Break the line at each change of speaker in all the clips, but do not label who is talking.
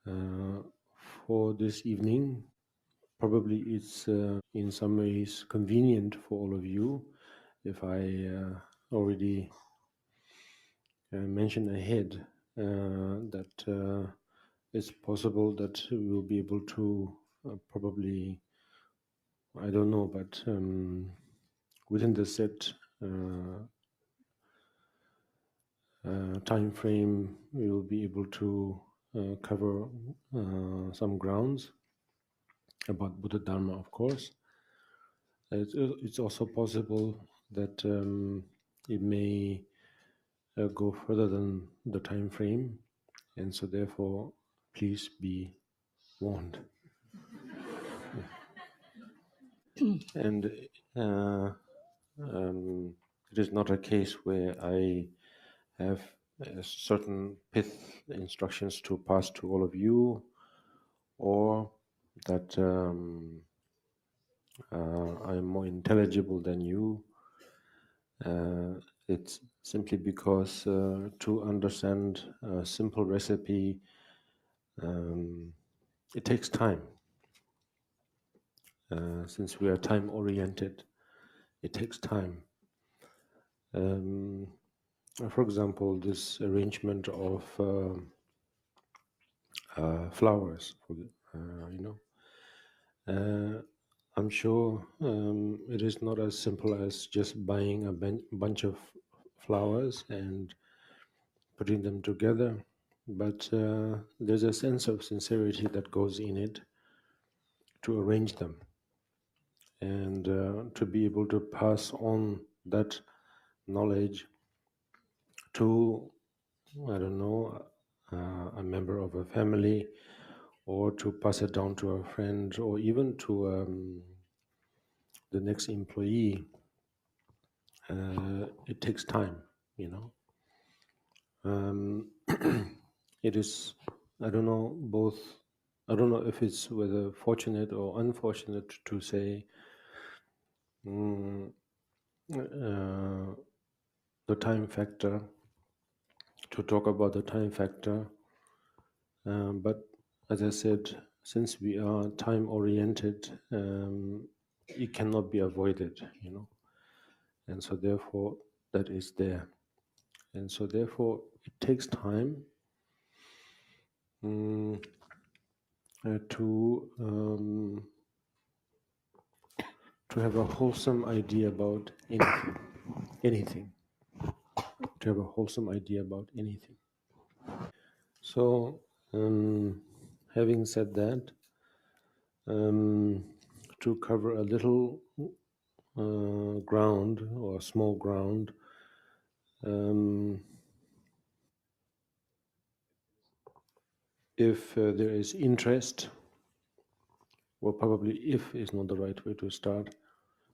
Uh, for this evening, probably it's in some ways convenient for all of you if I already mention ahead that it's possible that we will be able to probably, I don't know, but within the set time frame, we will be able to cover some grounds about Buddha Dharma, of course. It's also possible that it may go further than the time frame, and so therefore, please be warned. And it is not a case where I have certain pith instructions to pass to all of you, or that I'm more intelligible than you. It's simply because to understand a simple recipe, it takes time. Since we are time oriented, it takes time. For example, this arrangement of flowers, I'm sure it is not as simple as just buying a bunch of flowers and putting them together, but there's a sense of sincerity that goes in it to arrange them and to be able to pass on that knowledge to, I don't know, a member of a family, or to pass it down to a friend, or even to the next employee. It takes time, you know. It is, I don't know, I don't know if it's whether fortunate or unfortunate to say the time factor, to talk about the time factor. But as I said, since we are time oriented, it cannot be avoided, you know. And so therefore that is there. And so therefore it takes time to have a wholesome idea about anything, to have a wholesome idea about anything. So, having said that, to cover a little ground or small ground, if there is interest, or probably if is not the right way to start,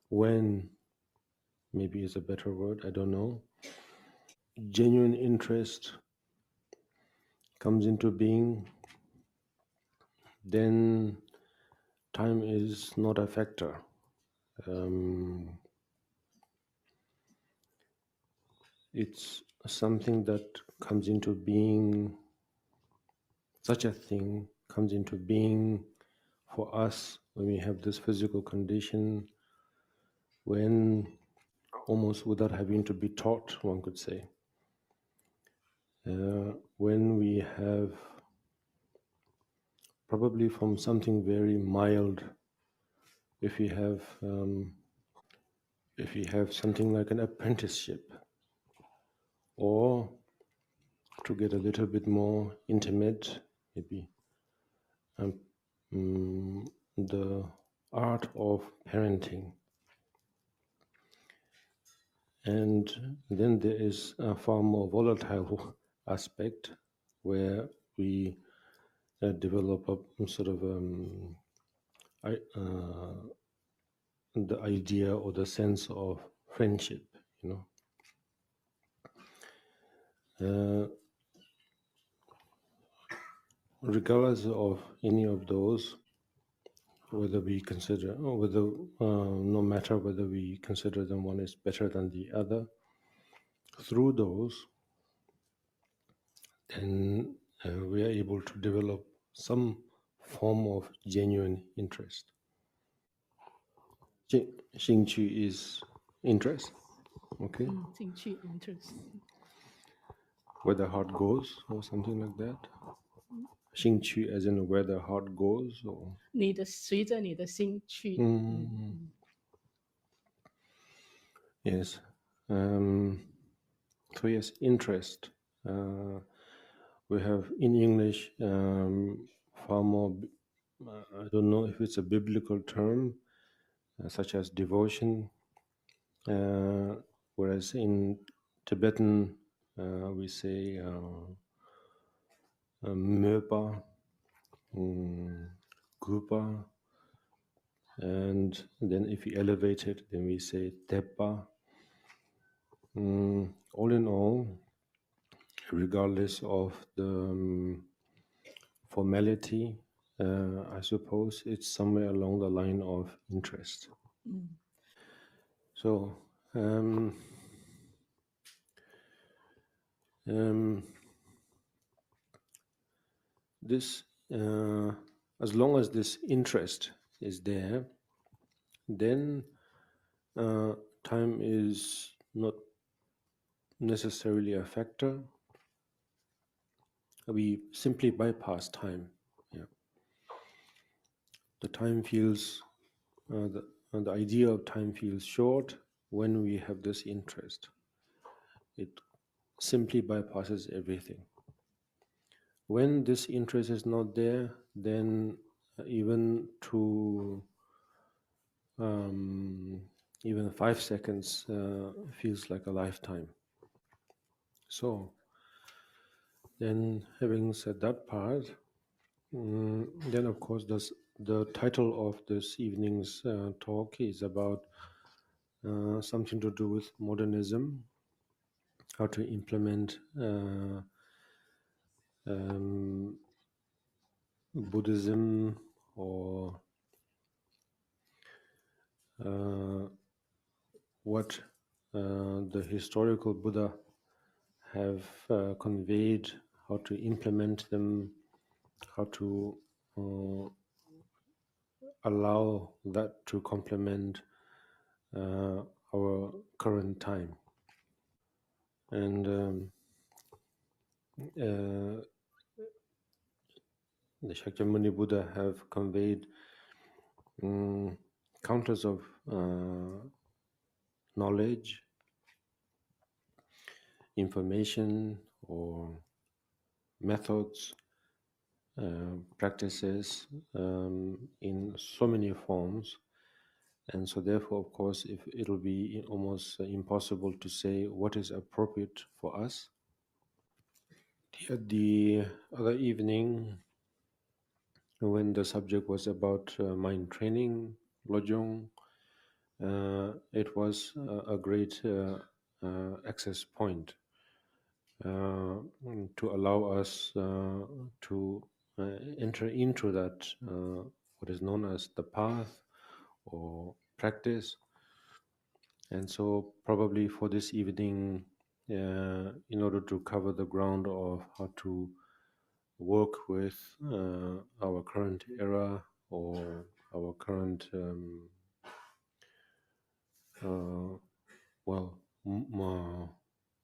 when maybe is a better word, I don't know. Genuine interest comes into being, then time is not a factor. It's something that comes into being, such a thing comes into being for us when we have this physical condition, when almost without having to be taught, one could say, when we have probably from something very mild, if we have something like an apprenticeship, or to get a little bit more intimate, maybe the art of parenting. And then there is a far more volatile aspect where we develop a sort of the idea or the sense of friendship, you know. Regardless of any of those, whether we consider, or whether no matter whether we consider them one is better than the other, through those, then we are able to develop some form of genuine interest. 兴趣 is interest, okay?
兴趣 interest.
Where the heart goes, or something like that. 兴趣 as in where the heart goes, or
你的随着你的心去。
yes. So yes, interest. We have in English far more. I don't know if it's a biblical term, such as devotion, whereas in Tibetan we say Möpa, Gupa, and then if we elevate it, then we say Tepa. All in all, regardless of the formality, I suppose it's somewhere along the line of interest. So this, as long as this interest is there, then time is not necessarily a factor. We simply bypass time. Yeah. The time feels, the idea of time feels short when we have this interest. It simply bypasses everything. When this interest is not there, then even 5 seconds feels like a lifetime. So then, having said that part, then of course the title of this evening's talk is about something to do with modernism, how to implement Buddhism, or what the historical Buddha have conveyed, how to implement them, how to allow that to complement our current time. And the Shakyamuni Buddha have conveyed countless of knowledge, information, or methods, practices in so many forms. And so therefore, of course, if it'll be almost impossible to say what is appropriate for us. The other evening, when the subject was about mind training, Lojong, it was a great access point to allow us to enter into that, what is known as the path or practice. And so probably for this evening, in order to cover the ground of how to work with our current era or our current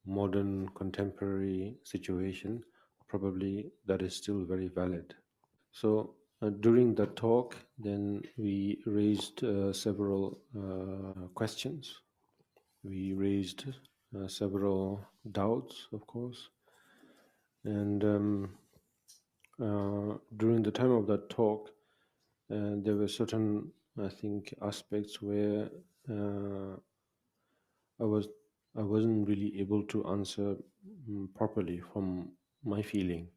modern contemporary situation, probably that is still very valid. So during the talk, then we raised several questions. We raised several doubts, of course. And during the time of that talk, there were certain, I think, aspects where I wasn't really able to answer properly from my feeling,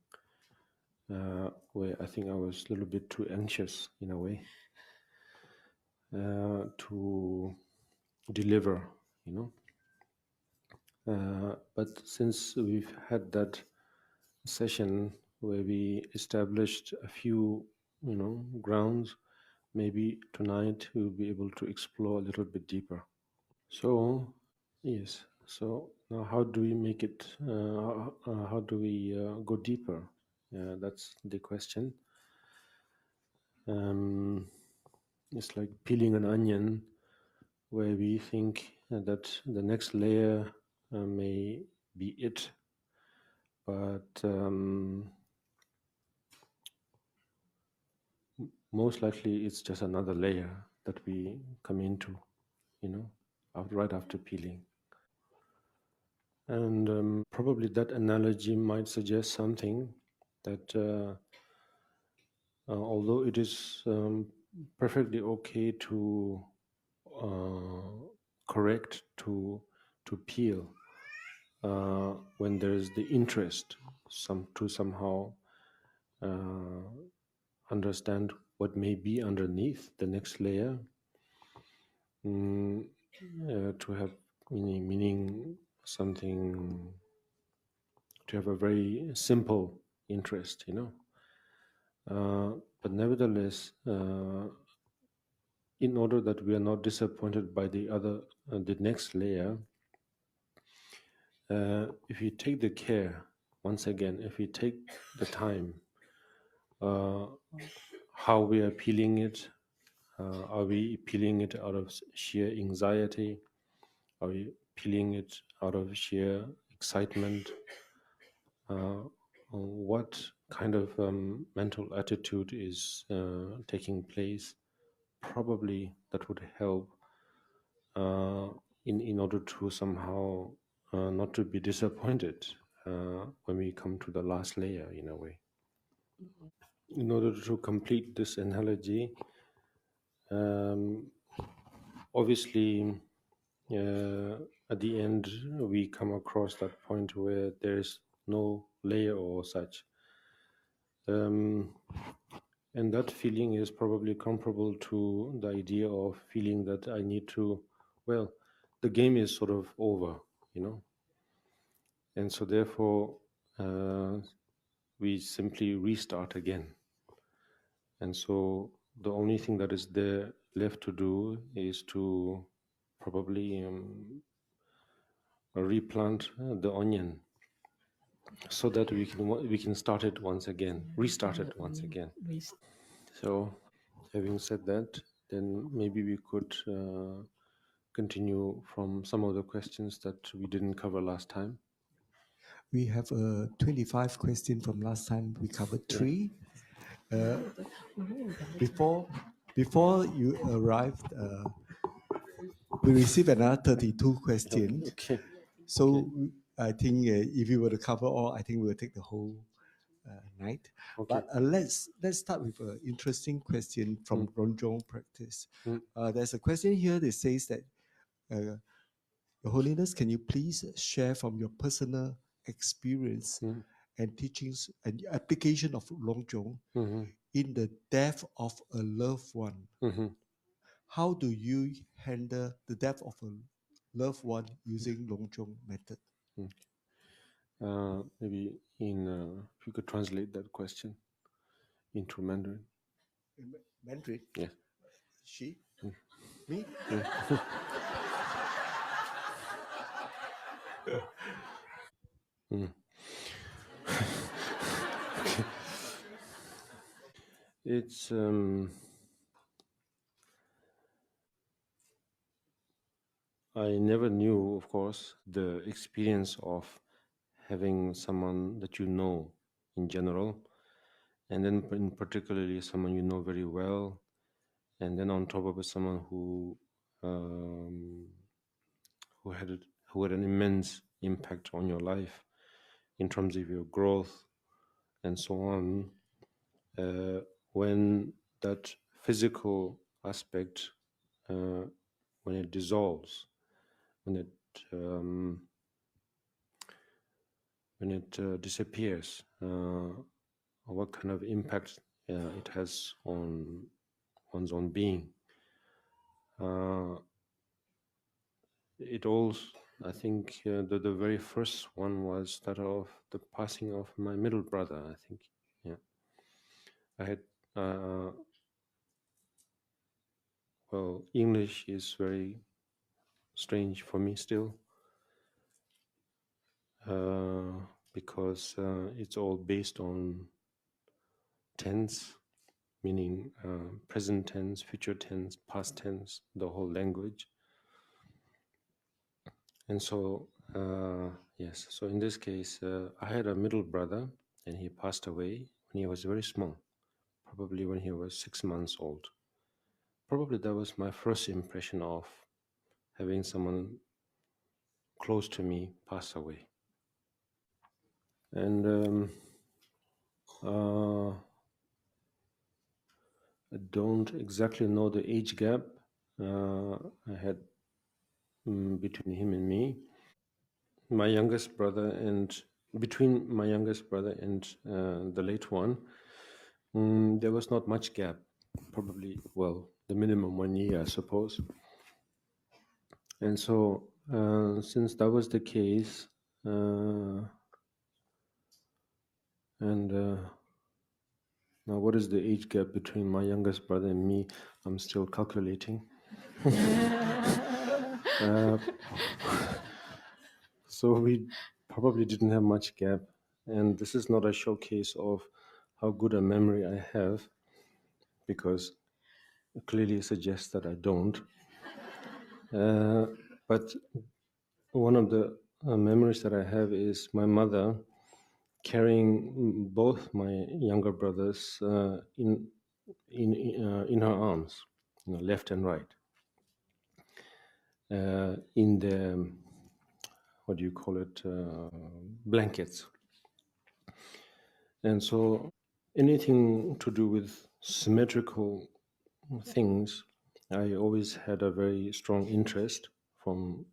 where I think I was a little bit too anxious in a way to deliver, but since we've had that session where we established a few, grounds, maybe tonight we'll be able to explore a little bit deeper. So, yes. So now, how do we make it? How do we go deeper? That's the question. It's like peeling an onion, where we think that the next layer may be it, but most likely it's just another layer that we come into, right after peeling. And probably that analogy might suggest something that although it is perfectly okay to correct, to peel when there is the interest to somehow understand what may be underneath the next layer, to have meaning something, to have a very simple interest, but nevertheless, in order that we are not disappointed by the next layer, if we take the care, once again, if we take the time, how we are peeling it, are we peeling it out of sheer anxiety? Are we peeling it out of sheer excitement? What kind of mental attitude is taking place? Probably that would help in order to somehow not to be disappointed when we come to the last layer, in a way. In order to complete this analogy, obviously at the end we come across that point where there is no layer or such, and that feeling is probably comparable to the idea of feeling that I need to, well, the game is sort of over, and so therefore we simply restart again. And so the only thing that is there left to do is to probably replant the onion, so that we can start it once again, restart it once again. So having said that, then maybe we could continue from some of the questions that we didn't cover last time.
We have 25 questions from last time. We covered 3. Before you arrived, we received another 32 questions.
Okay.
So okay. I think if you were to cover all, I think we'll take the whole night. Okay. But let's start with an interesting question from Ronjong practice. There's a question here that says that, Your Holiness, can you please share from your personal experience and teachings and application of Longjong in the death of a loved one? How do you handle the death of a loved one using Longjong method?
Maybe if you could translate that question into Mandarin.
Mandarin?
Yeah.
She? Me?
It's I never knew, of course, the experience of having someone that you know in general, and then in particularly someone you know very well, and then on top of it, someone who had an immense impact on your life in terms of your growth and so on. When that physical aspect, when it dissolves, when it disappears, what kind of impact it has on one's own being. It also, I think, the very first one was that of the passing of my middle brother. I think, yeah, I had. Well, English is very strange for me still, because it's all based on tense, meaning present tense, future tense, past tense, the whole language. And so, yes, so in this case, I had a middle brother, and he passed away when he was very small, probably when he was 6 months old. Probably that was my first impression of having someone close to me pass away. And I don't exactly know the age gap I had between him and me. My youngest brother and between my youngest brother and the late one, there was not much gap. Probably, well, the minimum 1 year, I suppose. And so, since that was the case, now what is the age gap between my youngest brother and me? I'm still calculating. So we probably didn't have much gap. And this is not a showcase of how good a memory I have, because it clearly suggests that I don't. But one of the memories that I have is my mother carrying both my younger brothers in her arms, left and right, in the, what do you call it, blankets. And so anything to do with symmetrical things, I always had a very strong interest from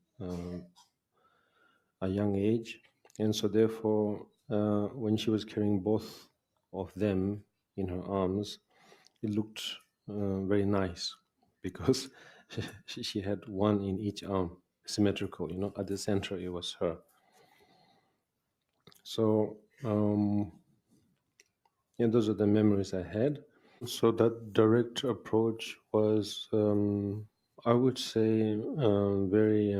a young age. And so therefore, when she was carrying both of them in her arms, it looked very nice, because she had one in each arm, symmetrical, at the center it was her. So yeah, those are the memories I had. So that direct approach was, I would say, very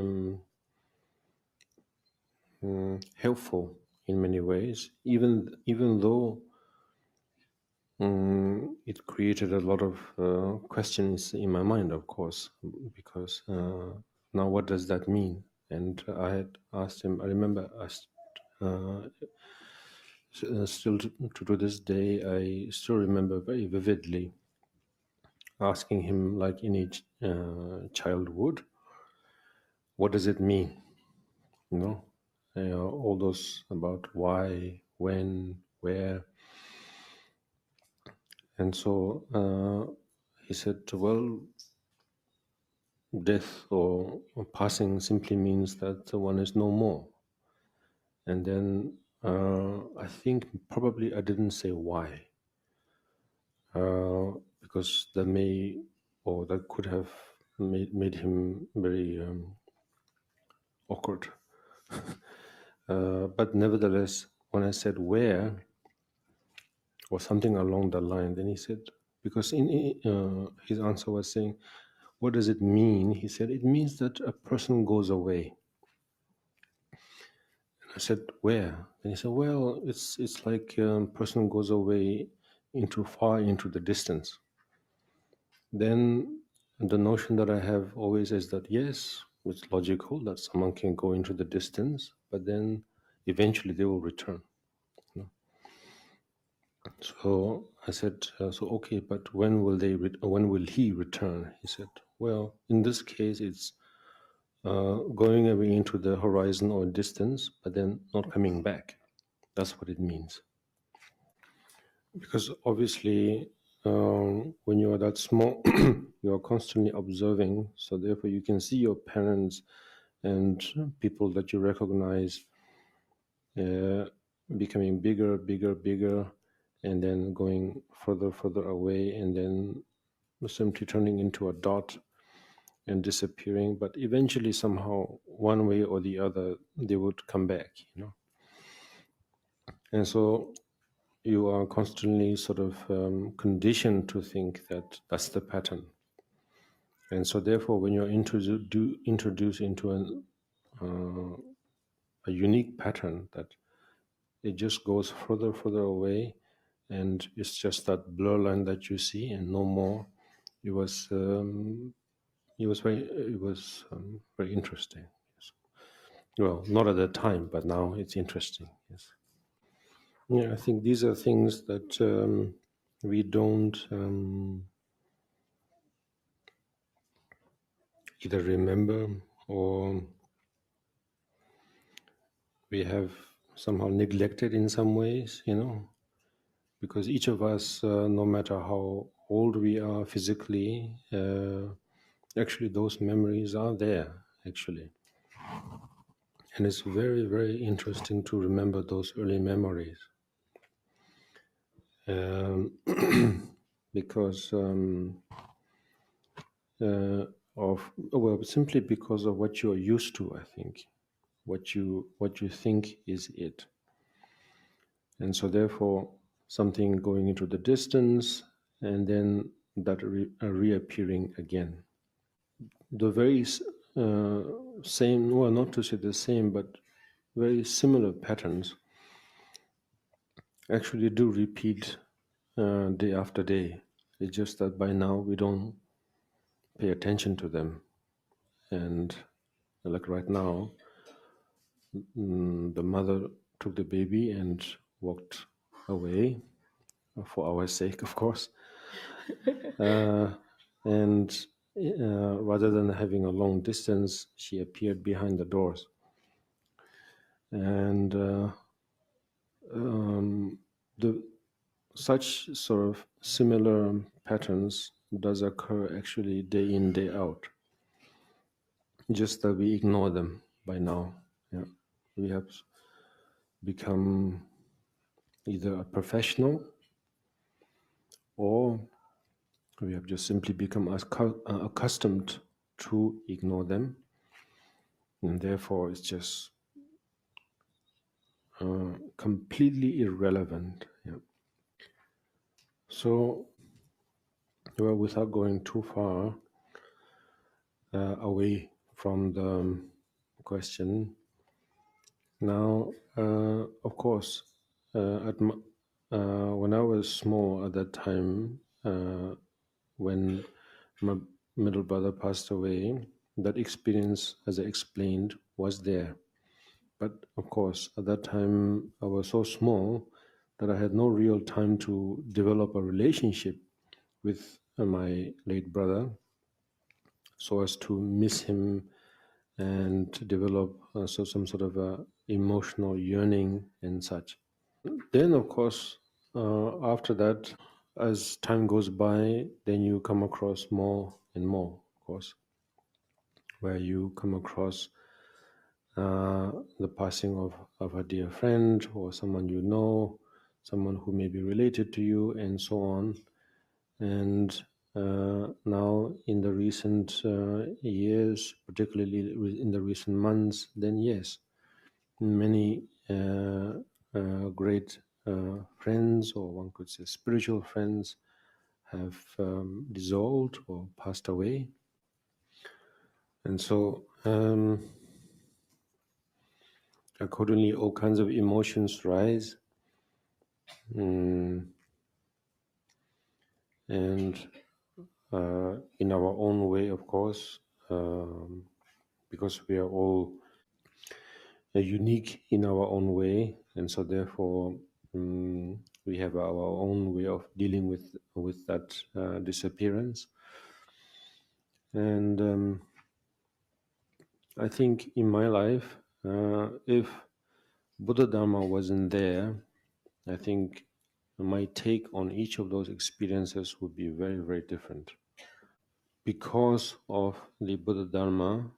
helpful in many ways, even though it created a lot of questions in my mind, of course, because now what does that mean? And I had asked him, I remember asked, still to this day, I still remember very vividly asking him, like any child would, what does it mean? All those about why, when, where. And so he said, well, death or passing simply means that one is no more. And then I think probably I didn't say why, because that may, or that could have made him very awkward. But nevertheless, when I said where, or something along that line, then he said, because in his answer was saying, what does it mean? He said, it means that a person goes away. And I said, where? And he said, well, it's like a person goes away far into the distance. Then the notion that I have always is that, yes, it's logical that someone can go into the distance, but then eventually they will return. So I said, so okay, but when will he return? He said, well, in this case, it's going away into the horizon or distance, but then not coming back. That's what it means. Because obviously, when you are that small, you are constantly observing. So therefore, you can see your parents and people that you recognize becoming bigger, and then going further away, and then simply turning into a dot and disappearing. But eventually, somehow, one way or the other, they would come back, And so you are constantly sort of conditioned to think that that's the pattern. And so therefore, when you're introduced into a unique pattern, that it just goes further away, and it's just that blur line that you see and no more. It was very interesting. Yes. Well, not at that time, but now it's interesting. Yes. Yeah, I think these are things that we don't either remember or we have somehow neglected in some ways, because each of us, no matter how old we are physically, actually those memories are there, actually. And it's very, very interesting to remember those early memories. Because simply because of what you're used to, I think, what you think is it. And so therefore something going into the distance and then that reappearing again. The very same, well, not to say the same, but very similar patterns actually do repeat day after day. It's just that by now we don't pay attention to them. And like right now, the mother took the baby and walked away for our sake, of course. And rather than having a long distance, she appeared behind the doors. And such sort of similar patterns does occur actually day in, day out. Just that we ignore them by now. Yeah, we have become either a professional or we have just simply become accustomed to ignore them, and therefore it's just completely irrelevant. Yeah. So, well, without going too far away from the question, now, of course, when I was small at that time, when my middle brother passed away, that experience, as I explained, was there. But of course, at that time, I was so small that I had no real time to develop a relationship with my late brother so as to miss him and to develop some sort of emotional yearning and such. Then, of course, after that, as time goes by, then you come across more and more, of course, where you come across the passing of a dear friend or someone you know, someone who may be related to you, and so on. And now in the recent years, particularly in the recent months, then yes, many great friends, or one could say spiritual friends, have dissolved or passed away. And so accordingly, all kinds of emotions rise. And in our own way, of course, because we are all unique in our own way, and so therefore we have our own way of dealing with that disappearance. And I think in my life, if Buddha Dharma wasn't there, I think my take on each of those experiences would be very, very different. Because of the Buddha Dharma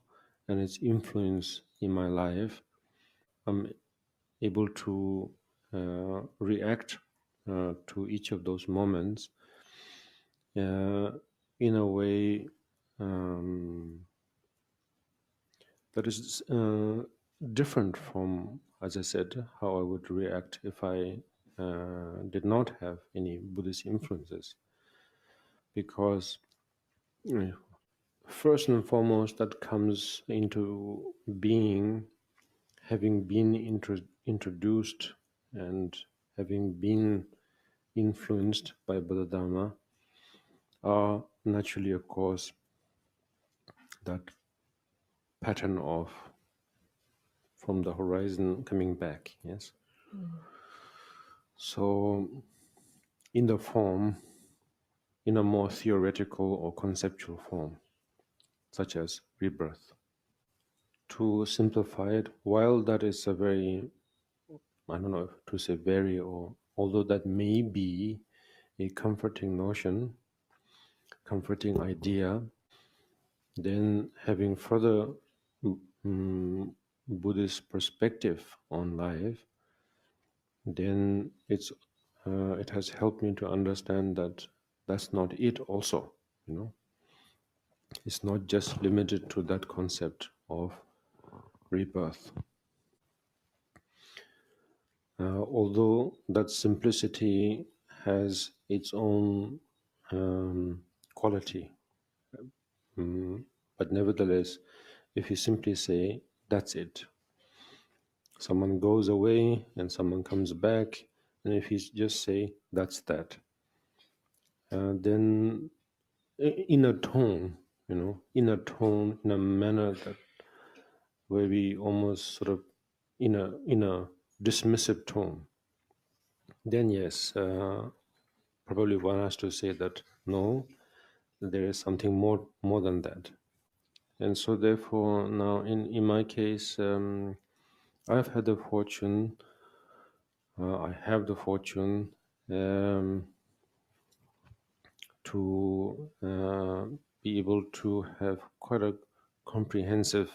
and its influence in my life, I'm able to react to each of those moments in a way that is different from, as I said, how I would react if I did not have any Buddhist influences. Because first and foremost, that comes into being having been introduced and having been influenced by Buddha Dharma are naturally, of course, that pattern of from the horizon coming back, yes. So in the form, in a more theoretical or conceptual form, such as rebirth. To simplify it, while that is a very, I don't know if to say very, or although that may be a comforting notion, comforting idea, then having further Buddhist perspective on life, then it has helped me to understand that that's not it also, you know. It's not just limited to that concept of rebirth. Although that simplicity has its own quality, but nevertheless, if you simply say, that's it, someone goes away and someone comes back, and if you just say, that's that, then in a tone, you know, in a manner that where we almost sort of in a dismissive tone, then yes, probably one has to say that no, there is something more than that. And so therefore now in my case, I've had the fortune, I have the fortune to be able to have quite a comprehensive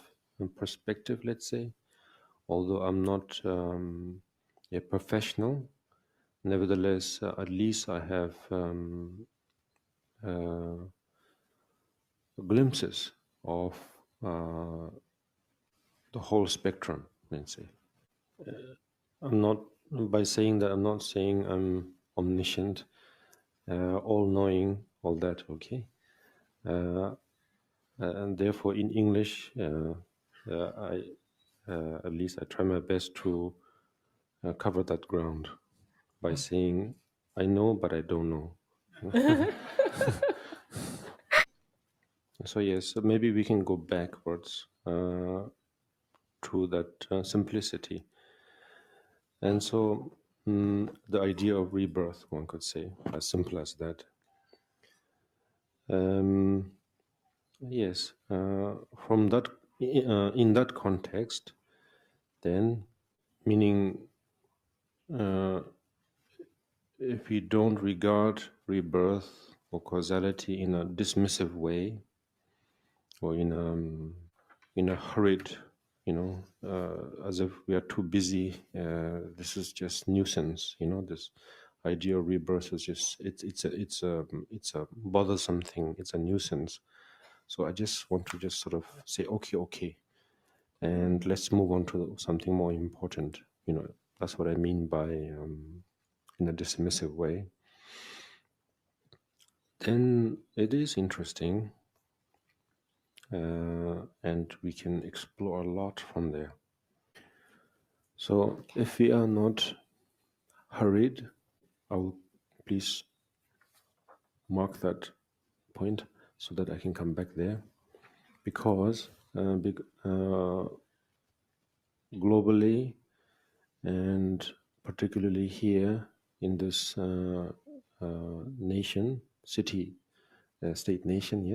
perspective, let's say. Although I'm not a professional, nevertheless, at least I have glimpses of the whole spectrum, let's say. I'm not, by saying that, I'm not saying I'm omniscient, all-knowing, all that, okay? And therefore, in English, I at least I try my best to cover that ground by saying, I know, but I don't know. So yes, so maybe we can go backwards to that simplicity. And so the idea of rebirth, one could say, as simple as that. Yes, from that, in that context, then, meaning if we don't regard rebirth or causality in a dismissive way, or in a hurried, you know, as if we are too busy. This is just nuisance, you know. This idea of rebirth is just it's a bothersome thing. It's a nuisance. So I just want to just sort of say, okay, and let's move on to something more important. You know, that's what I mean by in a dismissive way. Then it is interesting. And we can explore a lot from there. So if we are not hurried, I will please mark that point so that I can come back there, because globally and particularly here in this nation, city, state nation,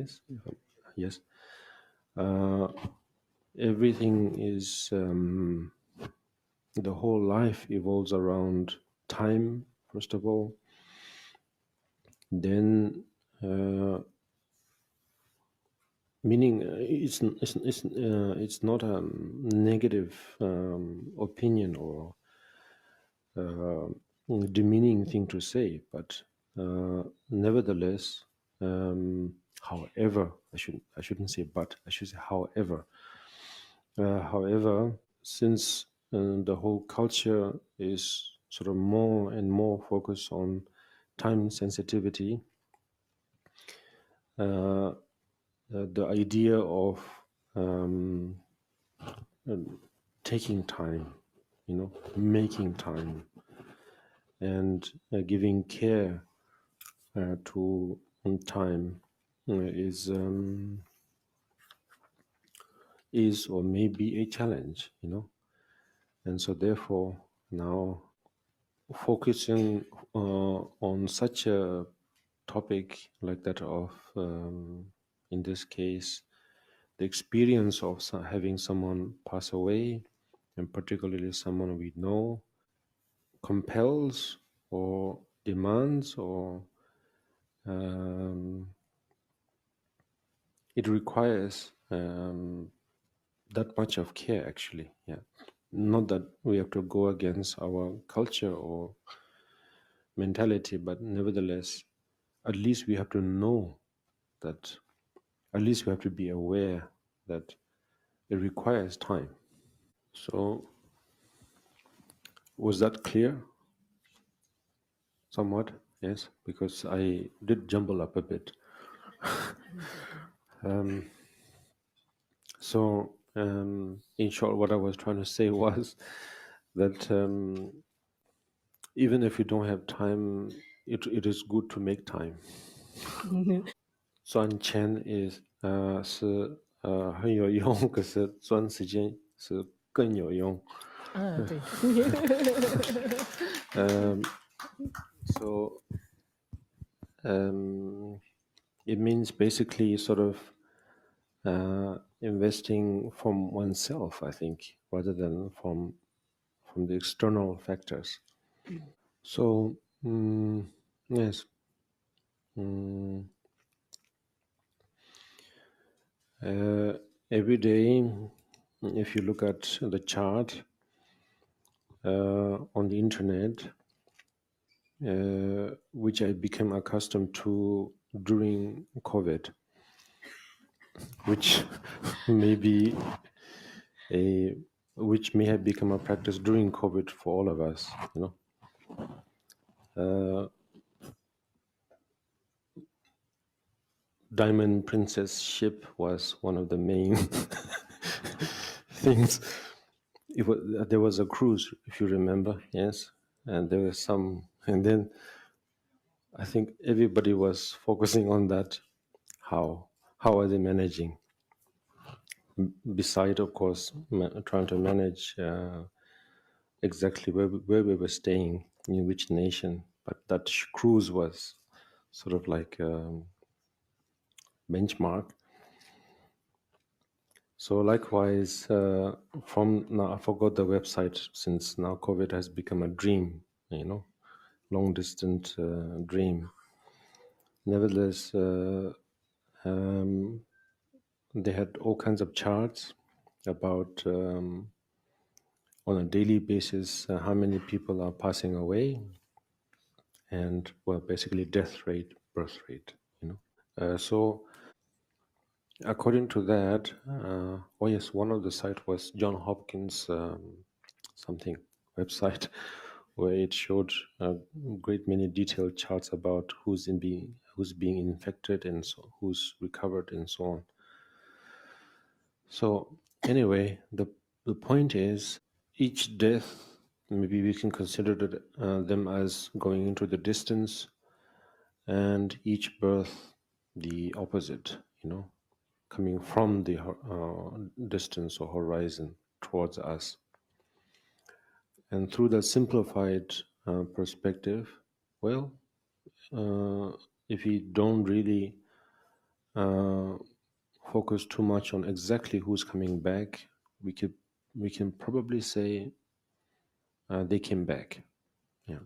yes, everything is the whole life evolves around time, first of all. Then meaning it's not a negative opinion or demeaning thing to say, but nevertheless, however, I shouldn't say but, I should say however, since the whole culture is sort of more and more focused on time sensitivity, the idea of taking time, you know, making time, and giving care to time is or may be a challenge, and so therefore now focusing on such a topic like that of in this case the experience of having someone pass away, and particularly someone we know, compels or demands or it requires that much of care, actually. Yeah, not that we have to go against our culture or mentality, but nevertheless, at least we have to know that, at least we have to be aware that it requires time. So was that clear? Somewhat, yes, because I did jumble up a bit. In short, what I was trying to say was that even if you don't have time, it is good to make time. 赚钱 is 是很有用，可是赚时间是更有用。
对。
So it means basically sort of investing from oneself, I think, rather than from the external factors. So yes. Every day, if you look at the chart on the internet, which I became accustomed to during COVID, which which may have become a practice during COVID for all of us, Diamond Princess ship was one of the main things. There was a cruise, if you remember, yes, and there was some, and then I think everybody was focusing on that. How are they managing? Beside, of course, trying to manage exactly where we were staying, in which nation. But that cruise was sort of like a benchmark. So likewise, from now, I forgot the website, since now COVID has become a dream, long distance dream. Nevertheless, they had all kinds of charts about on a daily basis how many people are passing away, and well, basically death rate, birth rate, so according to that, yes, one of the site was John Hopkins something website where it showed a great many detailed charts about who's being infected and so who's recovered and so on. So anyway, the point is, each death, maybe we can consider them as going into the distance, and each birth the opposite, coming from the distance or horizon towards us. And through that simplified perspective, well, if we don't really focus too much on exactly who's coming back, we can probably say they came back. Yeah.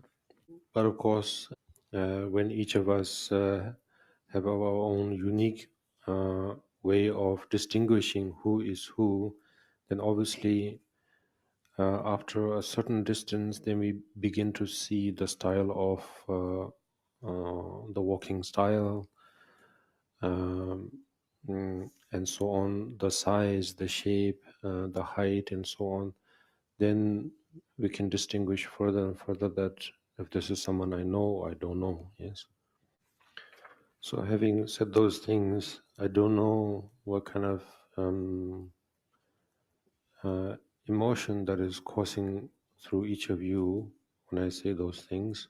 But of course, when each of us have our own unique way of distinguishing who is who, then obviously after a certain distance, then we begin to see the style of the walking style, and so on, the size, the shape, the height, and so on. Then we can distinguish further and further that if this is someone I know or I don't know. Yes. So having said those things, I don't know what kind of emotion that is coursing through each of you when I say those things.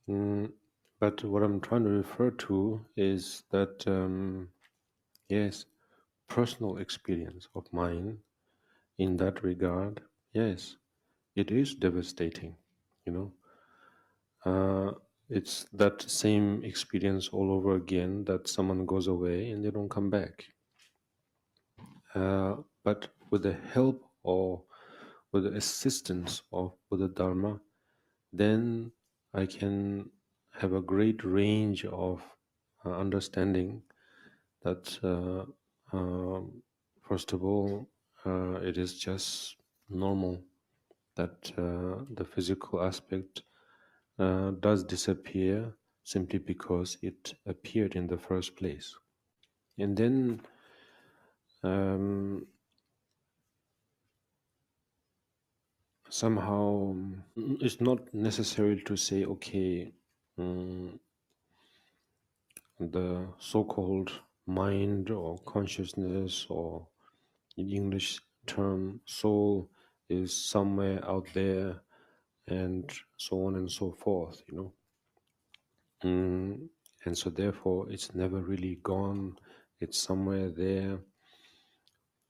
But what I'm trying to refer to is that, yes, personal experience of mine in that regard, yes, it is devastating, you know. It's that same experience all over again, that someone goes away and they don't come back. But with the help or with the assistance of Buddha Dharma, then I can have a great range of understanding that, first of all, it is just normal that the physical aspect does disappear simply because it appeared in the first place. And then somehow it's not necessary to say, okay, the so-called mind or consciousness, or in English term soul, is somewhere out there, and so on and so forth, you know. And so therefore it's never really gone, it's somewhere there.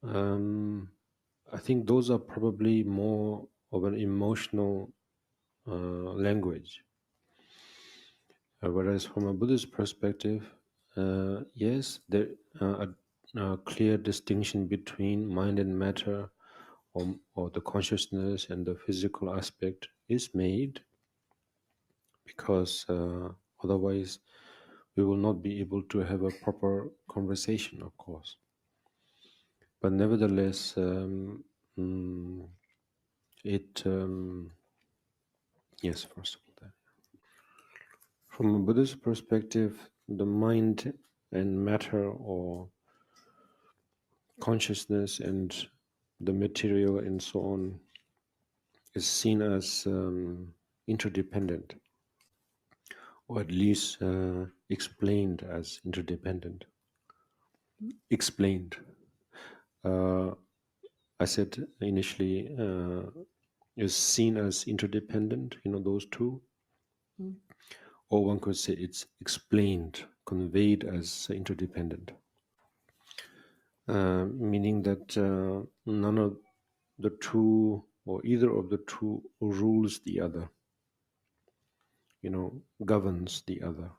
I think those are probably more of an emotional language. Whereas from a Buddhist perspective, yes, there a clear distinction between mind and matter, or the consciousness and the physical aspect is made, because otherwise we will not be able to have a proper conversation, of course. But nevertheless, yes, first of all, that. From a Buddhist perspective, the mind and matter, or consciousness and the material and so on, is seen as interdependent, or at least explained as interdependent. Explained. I said initially is seen as interdependent, you know, those two. Or one could say it's explained, conveyed as interdependent. Meaning that none of the two, or either of the two, rules the other, you know, governs the other.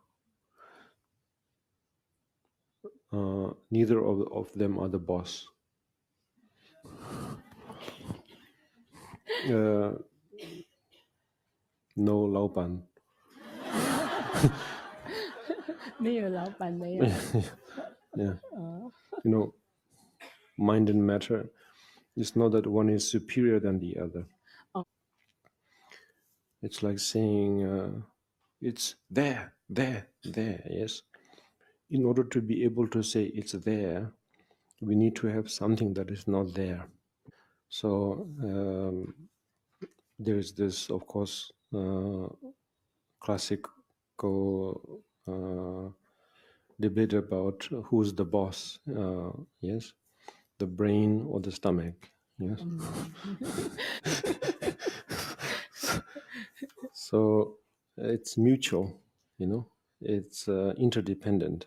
Neither of them are the boss. No 老板。
没有老板没有。
Yeah. You know, mind and matter, it's not that one is superior than the other. It's like saying it's there, yes. In order to be able to say it's there, we need to have something that is not there. So there is this, of course, classical debate about who's the boss, yes, the brain or the stomach, yes. So it's mutual, you know, it's interdependent.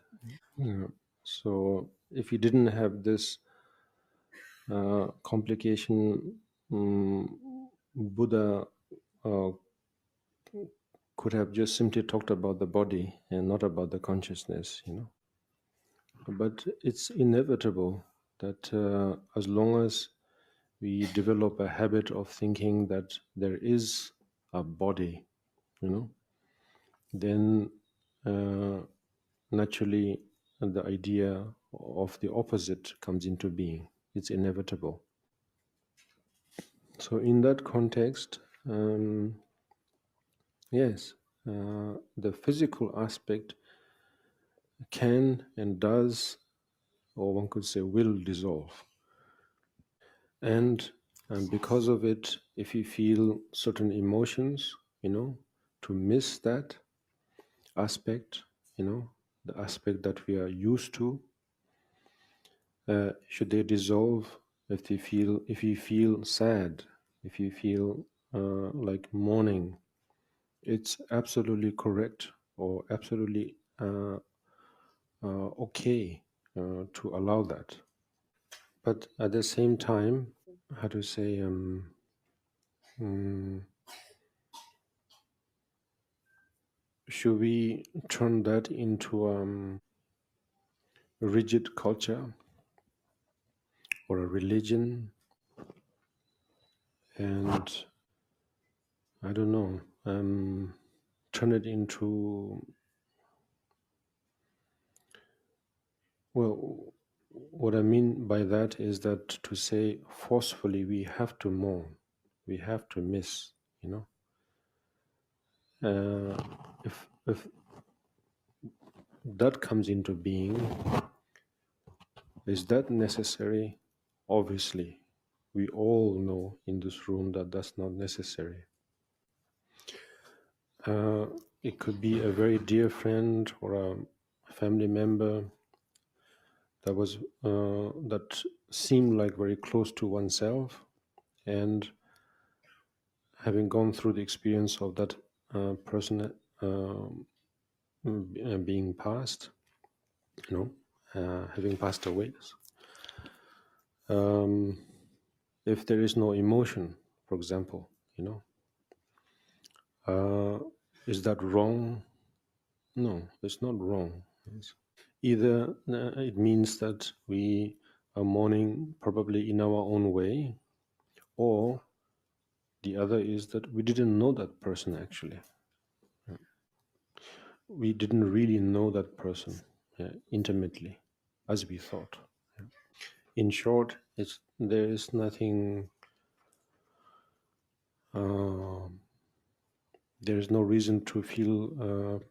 Yeah. So if you didn't have this complication, Buddha could have just simply talked about the body and not about the consciousness, you know. But it's inevitable that as long as we develop a habit of thinking that there is a body, you know, then naturally the idea of the opposite comes into being. It's inevitable. So in that context, yes, the physical aspect can and does, or one could say will, dissolve. And because of it, if you feel certain emotions, you know, to miss that aspect, you know, the aspect that we are used to, should they dissolve, if you feel sad, if you feel like mourning, it's absolutely correct or absolutely okay to allow that. But at the same time, how to say, should we turn that into a rigid culture or a religion? And I don't know, turn it into, well, what I mean by that is that to say forcefully we have to mourn, we have to miss, you know. If that comes into being, is that necessary? Obviously, we all know in this room that that's not necessary. It could be a very dear friend or a family member that was that seemed like very close to oneself, and having gone through the experience of that person being passed, you know, having passed away. If there is no emotion, for example, you know, is that wrong? No, it's not wrong. Either it means that we are mourning probably in our own way, or the other is that we didn't know that person actually. We didn't really know that person intimately as we thought. In short, there is nothing, there is no reason to feel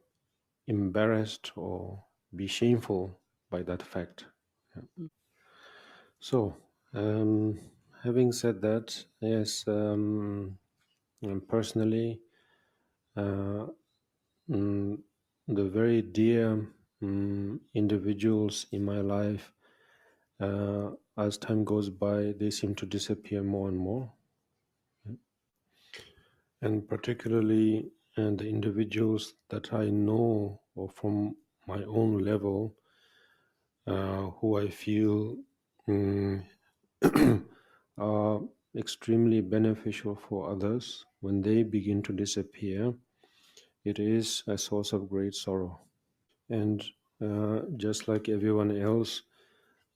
embarrassed or be shameful by that fact. So, having said that, yes, personally, the very dear individuals in my life, as time goes by, they seem to disappear more and more. And particularly the individuals that I know or from my own level, who I feel are extremely beneficial for others, when they begin to disappear, it is a source of great sorrow. And just like everyone else,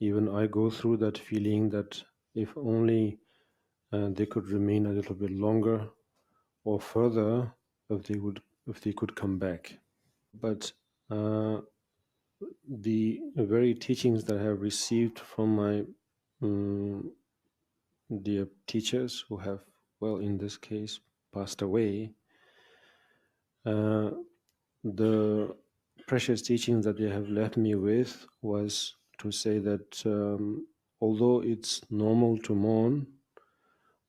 even I go through that feeling that if only they could remain a little bit longer or further, if they could come back. But the very teachings that I have received from my dear teachers who have, well, in this case, passed away, the precious teachings that they have left me with was to say that although it's normal to mourn,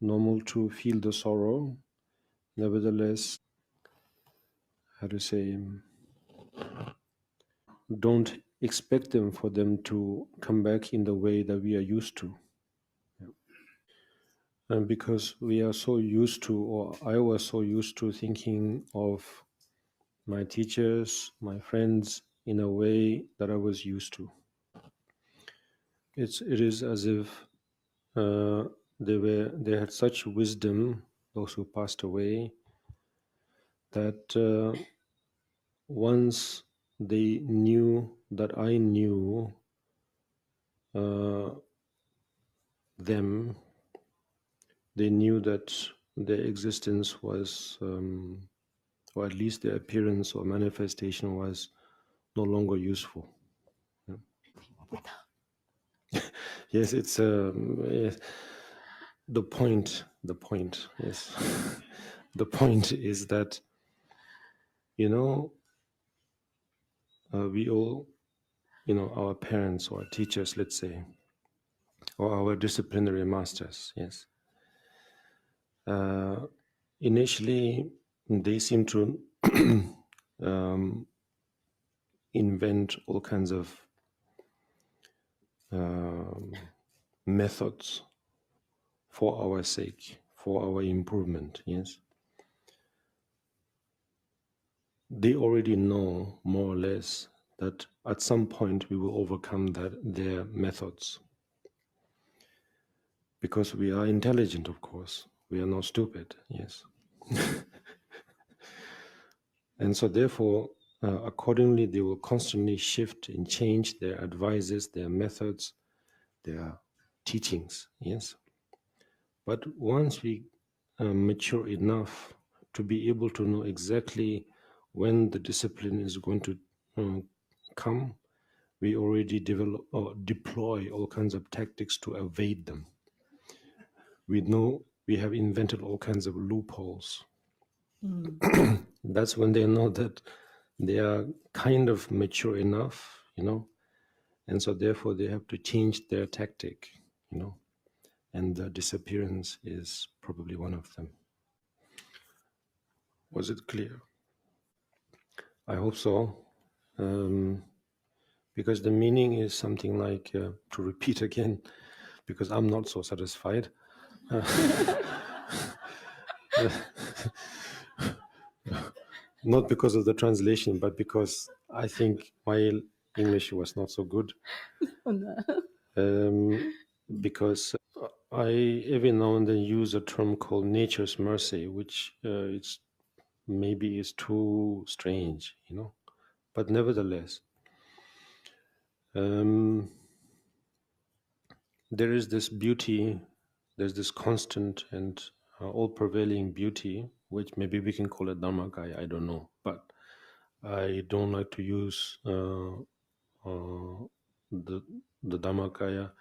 normal to feel the sorrow, nevertheless, how to say, don't expect them for them to come back in the way that we are used to. And because we are so used to, or I was so used to thinking of my teachers, my friends, in a way that I was used to. It is as if they had such wisdom, those who passed away, that once they knew that I knew them, they knew that their existence was, or at least their appearance or manifestation was no longer useful. Yes, it's yes. The point, yes. The point is that, you know, we all, you know, our parents or our teachers, let's say, or our disciplinary masters, yes. Initially, they seem to invent all kinds of methods for our sake, for our improvement. Yes, they already know more or less that at some point we will overcome their methods, because we are intelligent, of course. We are not stupid. Yes. And so therefore, accordingly, they will constantly shift and change their advices, their methods, their teachings. Yes. But once we mature enough to be able to know exactly when the discipline is going to come, we already develop or deploy all kinds of tactics to evade them. We know we have invented all kinds of loopholes. That's when they know that they are kind of mature enough, and so therefore they have to change their tactic, and the disappearance is probably one of them. Was it clear? I hope so, because the meaning is something like, to repeat again, because I'm not so satisfied. Not because of the translation, but because I think my English was not so good. Because I every now and then use a term called nature's mercy, which it's maybe is too strange, but nevertheless, there is this beauty, there's this constant and all-prevailing beauty, which maybe we can call it Dharmakaya, I don't know, but I don't like to use the Dharmakaya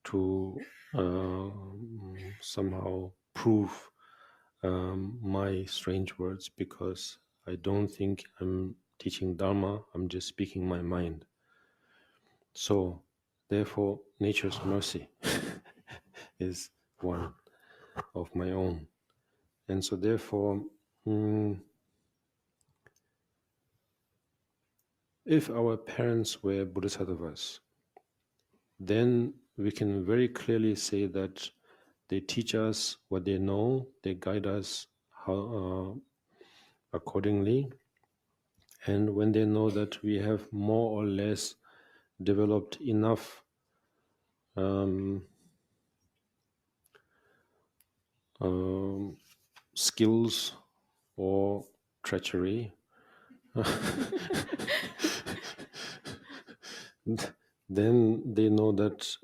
to somehow prove my strange words, because I don't think I'm teaching Dharma, I'm just speaking my mind. So therefore, nature's mercy is one of my own. And so therefore, if our parents were bodhisattvas, then we can very clearly say that they teach us what they know, they guide us how accordingly. And when they know that we have more or less developed enough skills or treachery, then they know that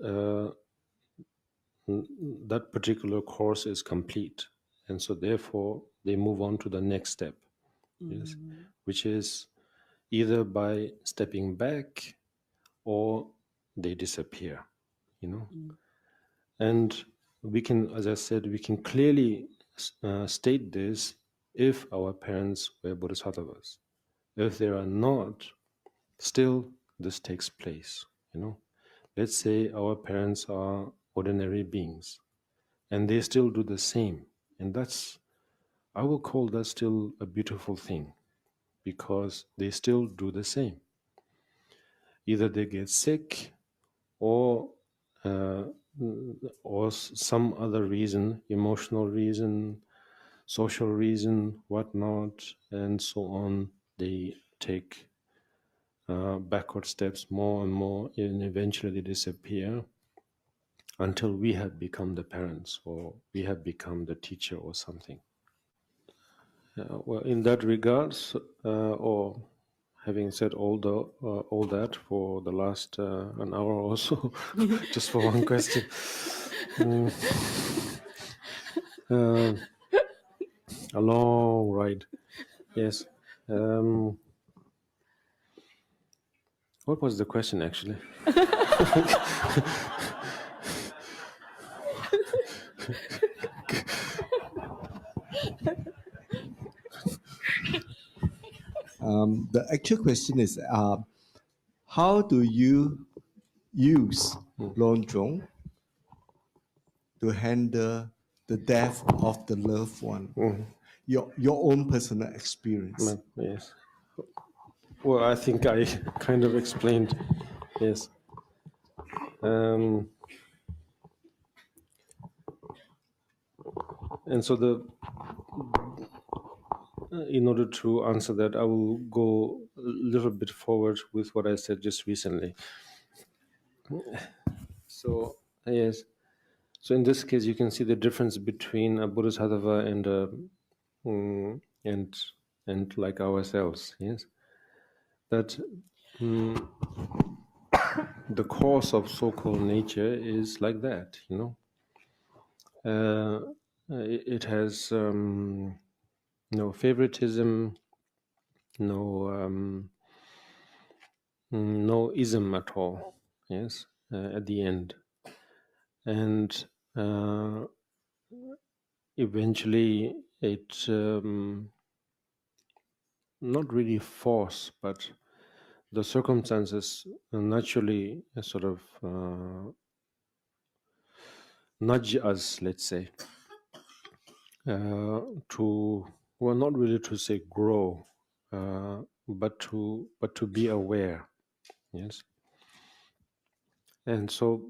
that particular course is complete. And so therefore, they move on to the next step, yes, which is either by stepping back or they disappear, And we can, as I said, we can clearly state this if our parents were bodhisattvas. If they are not, still this takes place, Let's say our parents are ordinary beings and they still do the same. And I will call that still a beautiful thing, because they still do the same. Either they get sick or some other reason, emotional reason, social reason, whatnot, and so on. They take backward steps more and more, and eventually they disappear until we have become the parents or we have become the teacher or something. Well, in that regards, or having said all that for the last an hour or so, just for one question. A long ride. Yes. What was the question actually?
The actual question is, how do you use Longjong to handle the death of the loved one? Your own personal experience.
Yes. Well, I think I kind of explained. Yes. And so in order to answer that, I will go a little bit forward with what I said just recently. So yes, so in this case, you can see the difference between a bodhisattva and and like ourselves. Yes, that the course of so-called nature is like that. It has no favoritism, no no ism at all. Yes, at the end, and eventually it not really force, but the circumstances naturally sort of nudge us, let's say, to, well, not really to say grow, but to be aware. Yes. And so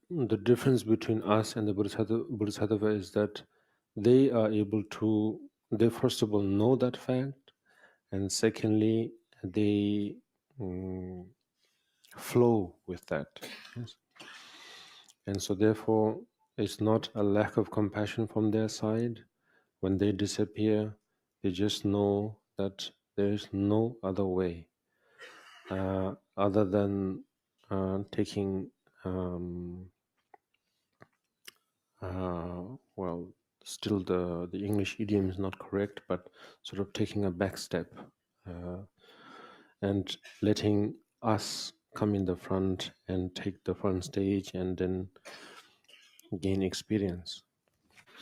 the difference between us and the bodhisattva is that they are able to, they first of all know that fact, and secondly, they flow with that. Yes. And so therefore, it's not a lack of compassion from their side. When they disappear, they just know that there is no other way other than taking well, still the English idiom is not correct, but sort of taking a back step and letting us come in the front and take the front stage and then gain experience.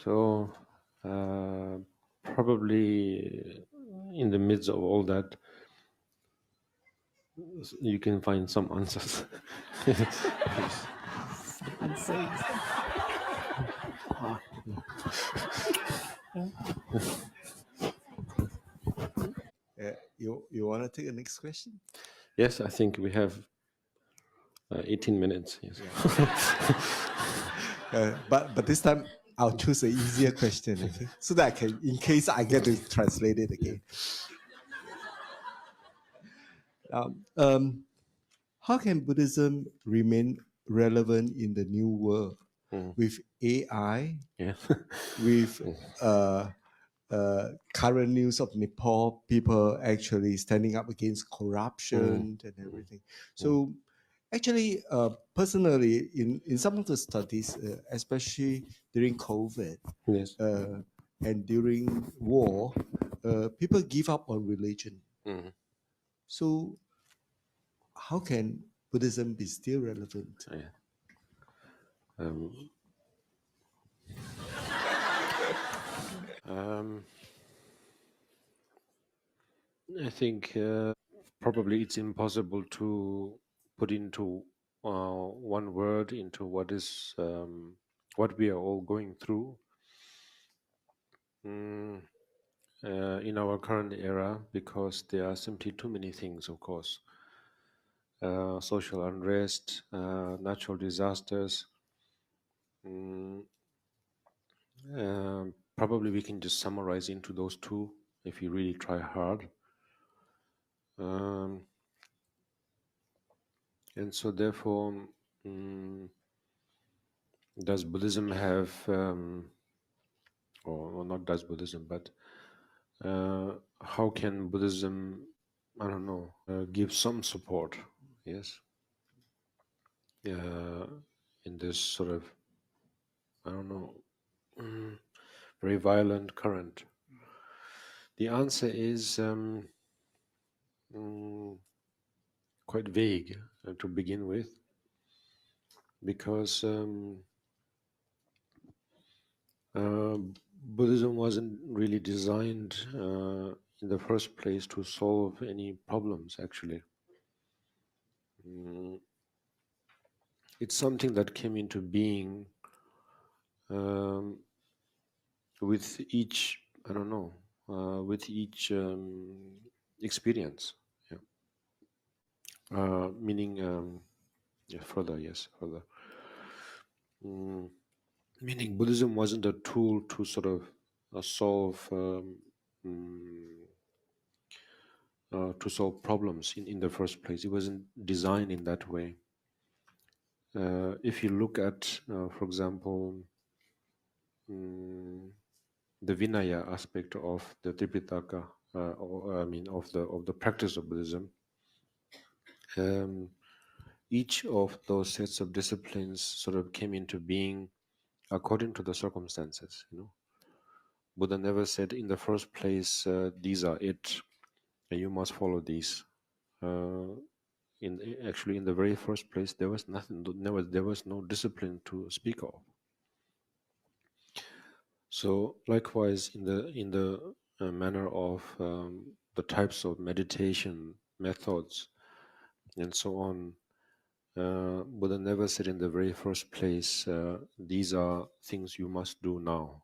So probably in the midst of all that, you can find some answers.
Answers.
You want to take the next question?
Yes, I think we have 18 minutes. Yes.
But this time I'll choose an easier question, okay? So that I can, in case I get to translate it again. How can Buddhism remain relevant in the new world with AI,
Yeah.
with current news of Nepal, people actually standing up against corruption and everything? So actually, personally, in some of the studies, especially during COVID
Yes.
and during war, people give up on religion. So how can Buddhism be still relevant?
Yeah. I think probably it's impossible to put into one word into what is what we are all going through in our current era, because there are simply too many things, of course. Social unrest, natural disasters. Probably we can just summarize into those two if you really try hard. And so therefore, does Buddhism have, or not does Buddhism, but how can Buddhism, I don't know, give some support, yes, in this sort of, I don't know, very violent current? The answer is quite vague to begin with, because Buddhism wasn't really designed in the first place to solve any problems, actually. It's something that came into being with each, I don't know, with each experience. Yeah. Meaning, yeah, further, yes, further. Meaning Buddhism wasn't a tool to sort of solve to solve problems in the first place. It wasn't designed in that way. If you look at, for example, the Vinaya aspect of the Tripitaka, or I mean of the practice of Buddhism, each of those sets of disciplines sort of came into being according to the circumstances. Buddha never said in the first place, these are it, and you must follow these. Actually, in the very first place, there was nothing. There was no discipline to speak of. So, likewise, in the manner of the types of meditation methods and so on, Buddha never said in the very first place, these are things you must do now,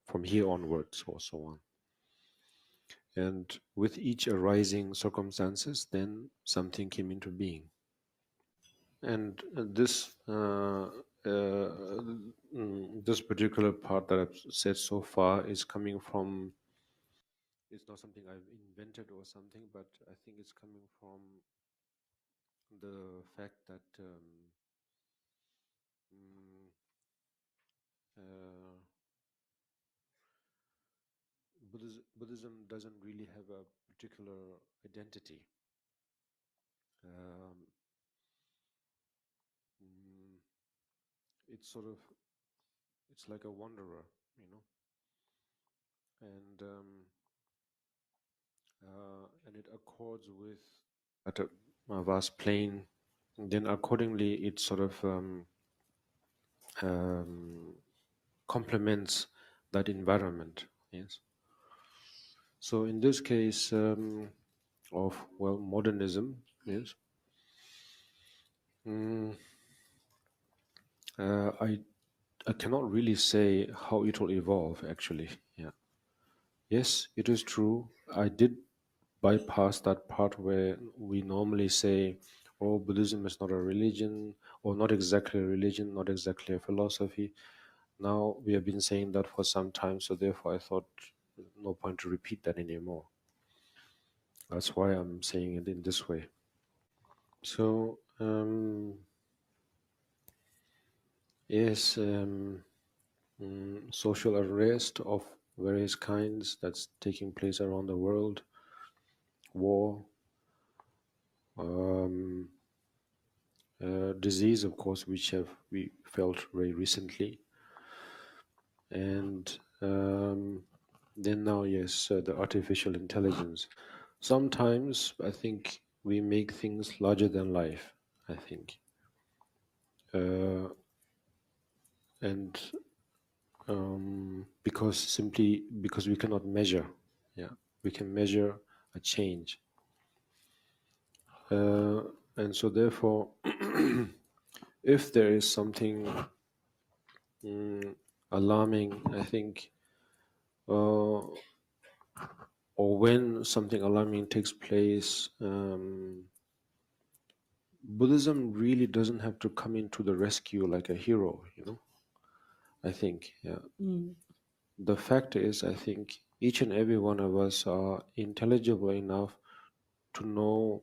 from here onwards, or so on. And with each arising circumstances, then something came into being. And this this particular part that I've said so far is coming from, it's not something I've invented or something, but I think it's coming from the fact that Buddhism doesn't really have a particular identity. It's sort of, it's like a wanderer, and it accords with at a vast plain. And then accordingly, it sort of complements that environment. Yes. So in this case of modernism, yes, I cannot really say how it will evolve. Actually, yeah. Yes, it is true. I did bypass that part where we normally say, oh, Buddhism is not a religion, or not exactly a religion, not exactly a philosophy. Now we have been saying that for some time, so therefore I thought no point to repeat that anymore. That's why I'm saying it in this way. So yes, social unrest of various kinds that's taking place around the world, war, disease, of course, which we felt very recently, and then now, yes, the artificial intelligence. Sometimes I think we make things larger than life. I think, and because we cannot measure, we can measure a change, and so therefore, if there is something alarming, I think, or when something alarming takes place, Buddhism really doesn't have to come into the rescue like a hero, I think, yeah. The fact is, I think each and every one of us are intelligible enough to know,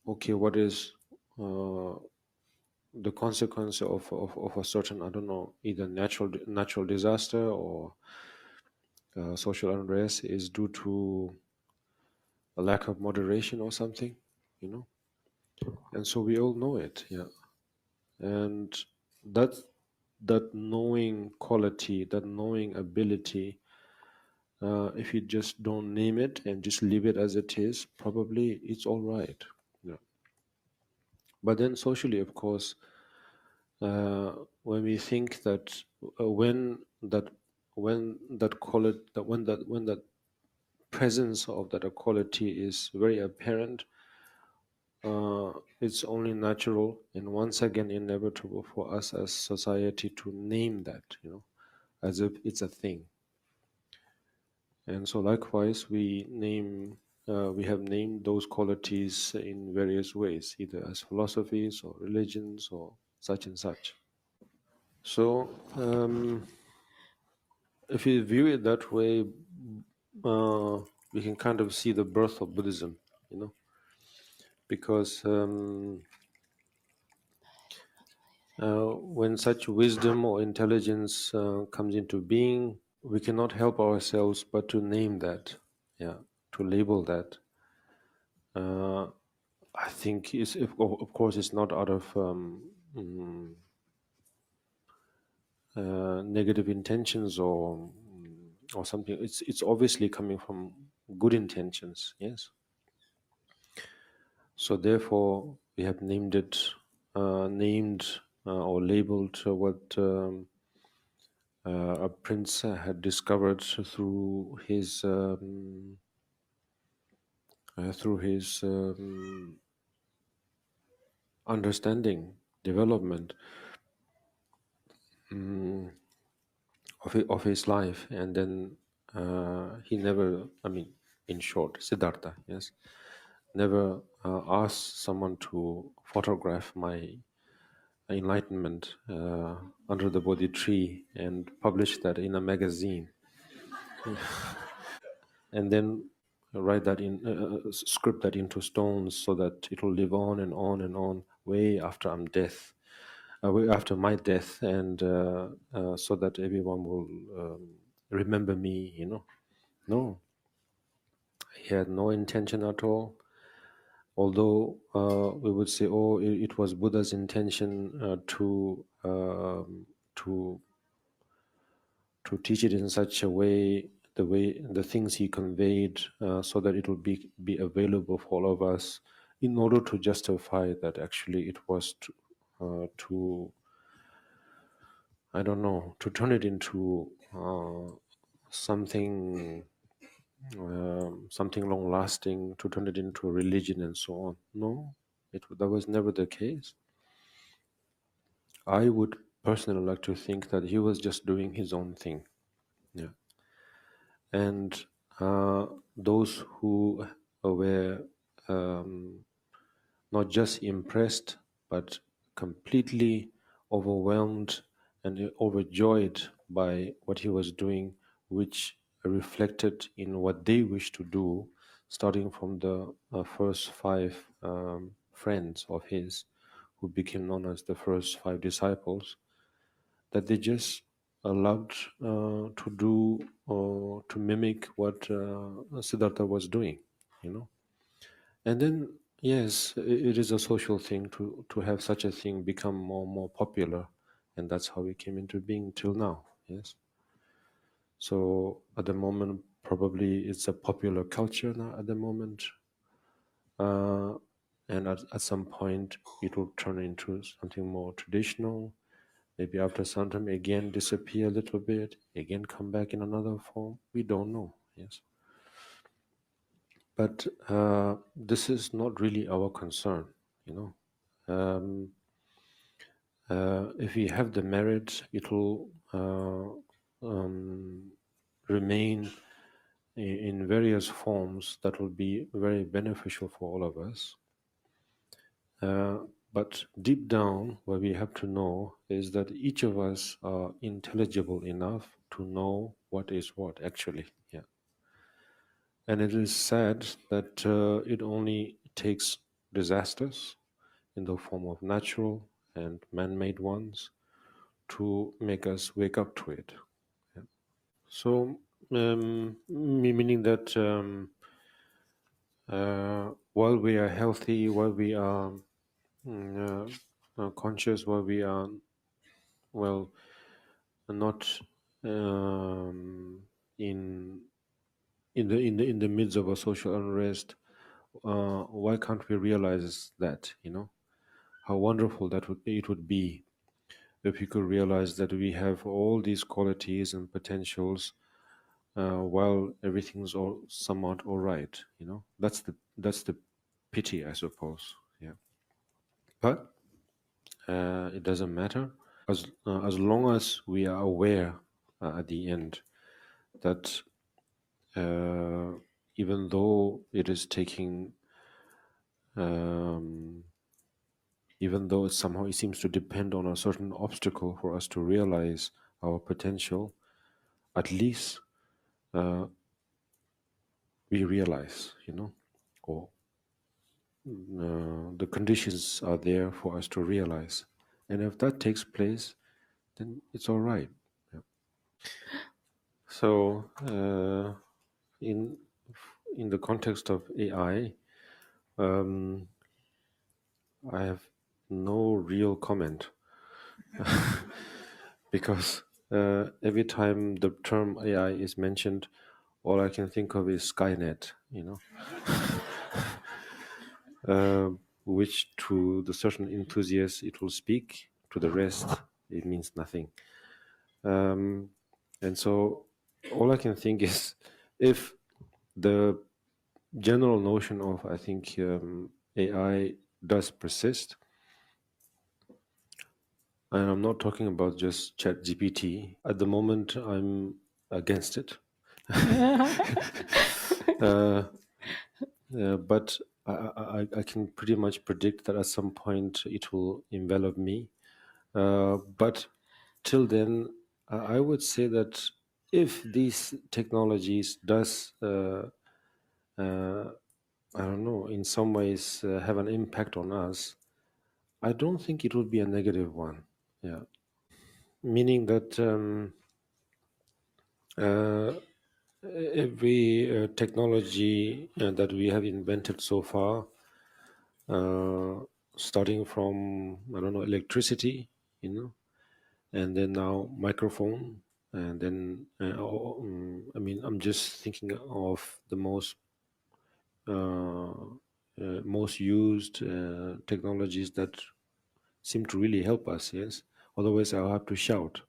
okay, what is the consequence of a certain, I don't know, either natural disaster or social unrest is due to a lack of moderation or something, and so we all know it, yeah. And that knowing quality, that knowing ability, if you just don't name it and just leave it as it is, probably it's all right, yeah. But then socially, of course, when we think that when that presence of that equality is very apparent, it's only natural and once again inevitable for us as society to name that, as if it's a thing. And so likewise, we have named those qualities in various ways, either as philosophies or religions or such and such. So if you view it that way, we can kind of see the birth of Buddhism, you know, because when such wisdom or intelligence comes into being, we cannot help ourselves but to name that, yeah, to label that. I think of course it's not out of negative intentions or something. It's obviously coming from good intentions, yes. So therefore, we have named it, or labeled what a prince had discovered through his understanding, development of his life, and then he never, I mean, in short, Siddhartha, yes, never asked someone to photograph my enlightenment under the Bodhi tree and publish that in a magazine, and then write that in script that into stones so that it will live on and on and on way after way after my death, and so that everyone will remember me, you know. No, he had no intention at all. Although we would say, oh, it was Buddha's intention to teach it in such a way, the things he conveyed, so that it will be available for all of us, in order to justify that actually it was to I don't know, to turn it into something something long lasting, to turn it into a religion and so on. No, that was never the case. I would personally like to think that he was just doing his own thing. Yeah. And those who were not just impressed, but completely overwhelmed and overjoyed by what he was doing, which reflected in what they wished to do, starting from the first five friends of his, who became known as the first five disciples, that they just allowed to do or to mimic what Siddhartha was doing, you know. And then, yes, it is a social thing to have such a thing become more and more popular, and that's how it came into being till now. Yes. So at the moment, probably it's a popular culture now. At the moment, and at some point, it will turn into something more traditional. Maybe after some time, again disappear a little bit, again come back in another form. We don't know. Yes. But this is not really our concern, you know. If we have the merit, it will remain in various forms that will be very beneficial for all of us. But deep down, what we have to know is that each of us are intelligible enough to know what is what, actually. Yeah. And it is sad that it only takes disasters in the form of natural and man-made ones to make us wake up to it. Yeah. So, meaning that while we are healthy, while we are conscious, while we are, well, not in the midst of a social unrest, why can't we realize that, you know, how wonderful it would be if we could realize that we have all these qualities and potentials, while everything's all somewhat all right, you know. That's the pity, I suppose. Yeah. But it doesn't matter, as long as we are aware at the end that even though it is taking even though somehow it seems to depend on a certain obstacle for us to realize our potential, at least we realize, or the conditions are there for us to realize. And if that takes place, then it's all right. Yeah. So in the context of AI, I have no real comment because every time the term AI is mentioned, all I can think of is Skynet, which to the certain enthusiasts it will speak, to the rest it means nothing. And so all I can think is, if the general notion of, I think, AI does persist, and I'm not talking about just ChatGPT. At the moment, I'm against it. But I can pretty much predict that at some point it will envelop me. But till then, I would say that if these technologies does, I don't know, in some ways have an impact on us, I don't think it would be a negative one. Yeah, meaning that every technology that we have invented so far, starting from, I don't know, electricity, and then now microphone, and then I mean, I'm just thinking of the most used technologies that seem to really help us. Yes, otherwise I'll have to shout.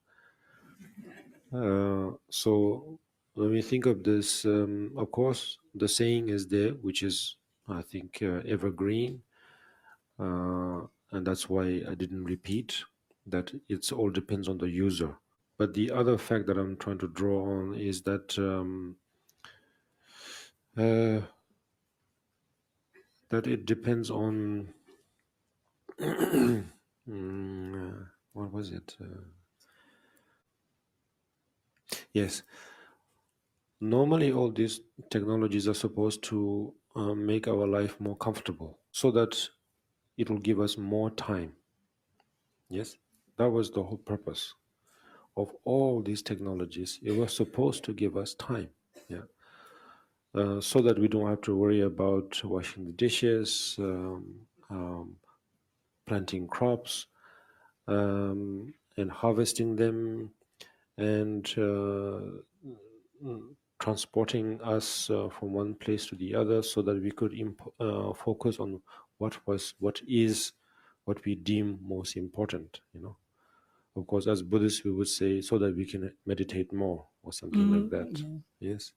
So when we think of this, of course, the saying is there, which is, I think, evergreen, and that's why I didn't repeat that. It's all depends on the user. But the other fact that I'm trying to draw on is that that it depends on what was it? Yes. Normally, all these technologies are supposed to make our life more comfortable so that it will give us more time. Yes, that was the whole purpose of all these technologies. It was supposed to give us time. Yeah. So that we don't have to worry about washing the dishes, planting crops, and harvesting them, and transporting us from one place to the other, so that we could focus on what we deem most important. Of course, as Buddhists, we would say so that we can meditate more or something like that. Yes.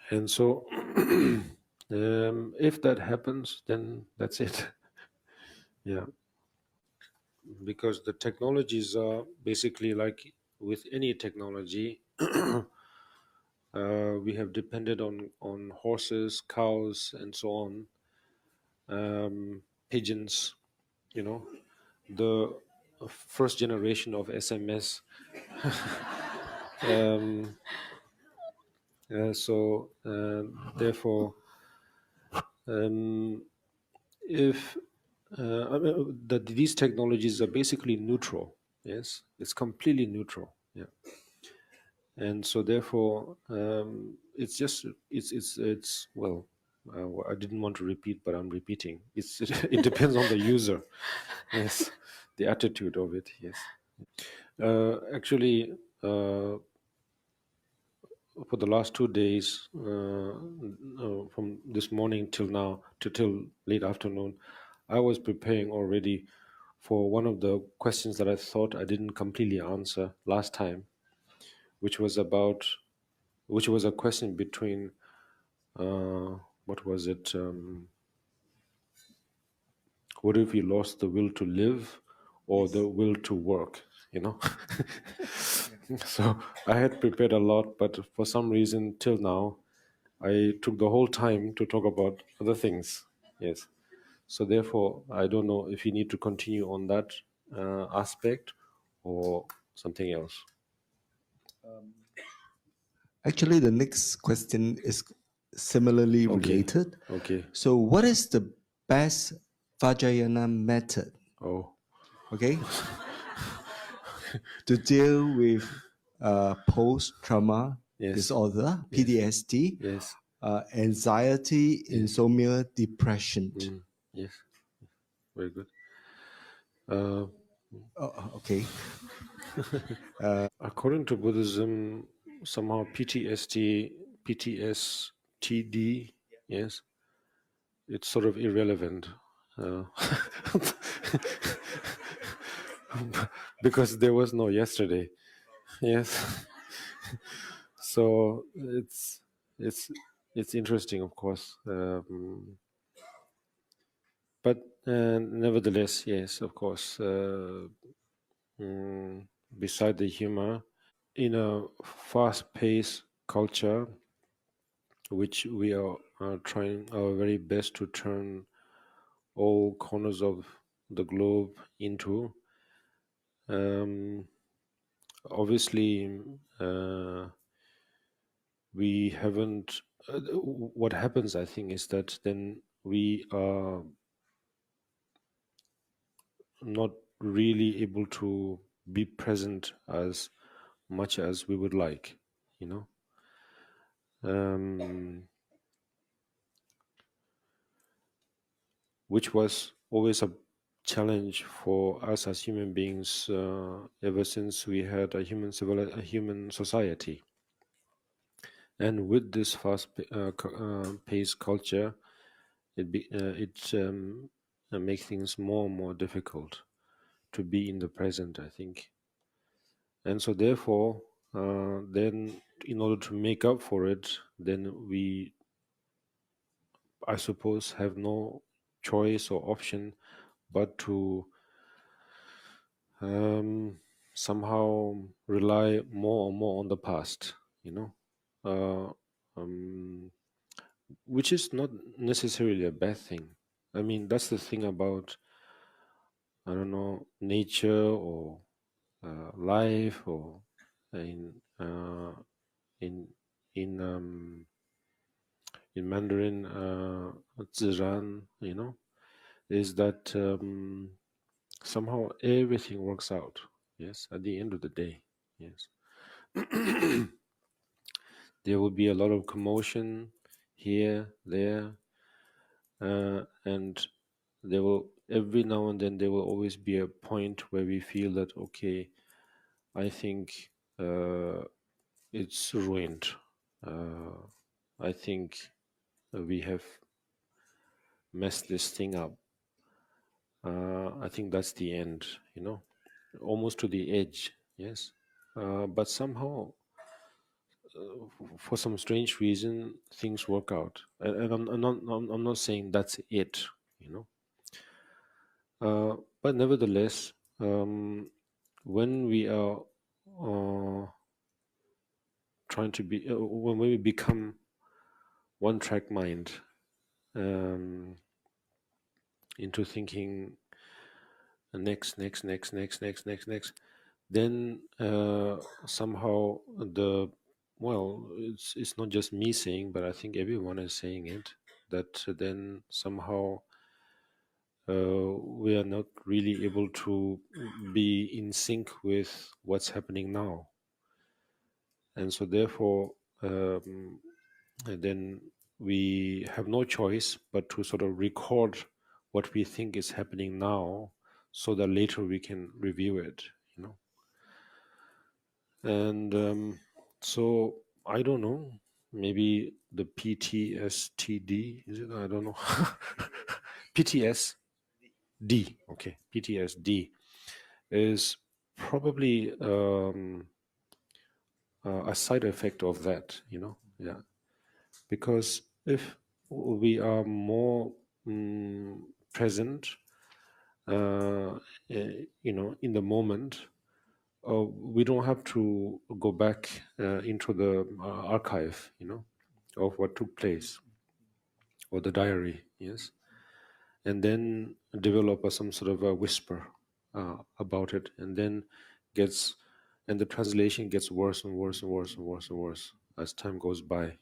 And so if that happens, then that's it. Yeah. Because the technologies are basically like with any technology, we have depended on horses, cows, and so on, pigeons, the first generation of SMS. So therefore, if that these technologies are basically neutral, yes, it's completely neutral. Yeah. And so therefore it's well, I didn't want to repeat, but I'm repeating. It depends on the user. Yes, the attitude of it. Yes. Actually, for the last 2 days, from this morning till now till late afternoon, I was preparing already for one of the questions that I thought I didn't completely answer last time, which was a question between what was it? What if we lost the will to live or the will to work? So I had prepared a lot, but for some reason till now I took the whole time to talk about other things. Yes. So therefore, I don't know if you need to continue on that aspect, or something else.
Actually, the next question is similarly related.
Okay.
So, what is the best Vajrayana method?
Oh.
Okay, to deal with post-trauma
Yes.
disorder, PTSD,
Yes.
anxiety, insomnia, depression.
Yes. Very good.
Okay.
According to Buddhism, somehow PTSD, yes, it's sort of irrelevant. Because there was no yesterday. Yes. So it's interesting, of course. But nevertheless, yes, of course. Beside the humor, in a fast-paced culture, which we are trying our very best to turn all corners of the globe into, obviously we haven't. What happens, I think, is that then we are not really able to be present as much as we would like, you know. Which was always a challenge for us as human beings ever since we had a human society. And with this fast-paced culture, it makes things more and more difficult to be in the present, I think. And so therefore, then in order to make up for it, then we, I suppose, have no choice or option but to somehow rely more and more on the past, you know, which is not necessarily a bad thing. I mean, that's the thing about, I don't know, nature or life, or in in in um, in Mandarin, 自然, you know, is that somehow everything works out. Yes, at the end of the day, yes. There will be a lot of commotion here, there, and there will, every now and then, there will always be a point where we feel that, okay, I think it's ruined. I think we have messed this thing up. I think that's the end, you know, almost to the edge, yes. But somehow, for some strange reason, things work out, and I'm not saying that's it, you know. But nevertheless, when we are trying to be, when we become one-track mind, into thinking next, then somehow it's not just me saying, but I think everyone is saying it, that then somehow we are not really able to be in sync with what's happening now. And so therefore, then we have no choice but to sort of record what we think is happening now, so that later we can review it, you know. And so I don't know, maybe the PTSD, is it? I don't know. PTSD, okay, PTSD is probably a side effect of that, you know. Yeah, because if we are more present, you know, in the moment, we don't have to go back into the archive, you know, of what took place, or the diary, yes, and then develop some sort of a whisper about it, and then gets and the translation gets worse and worse and worse and worse and worse as time goes by,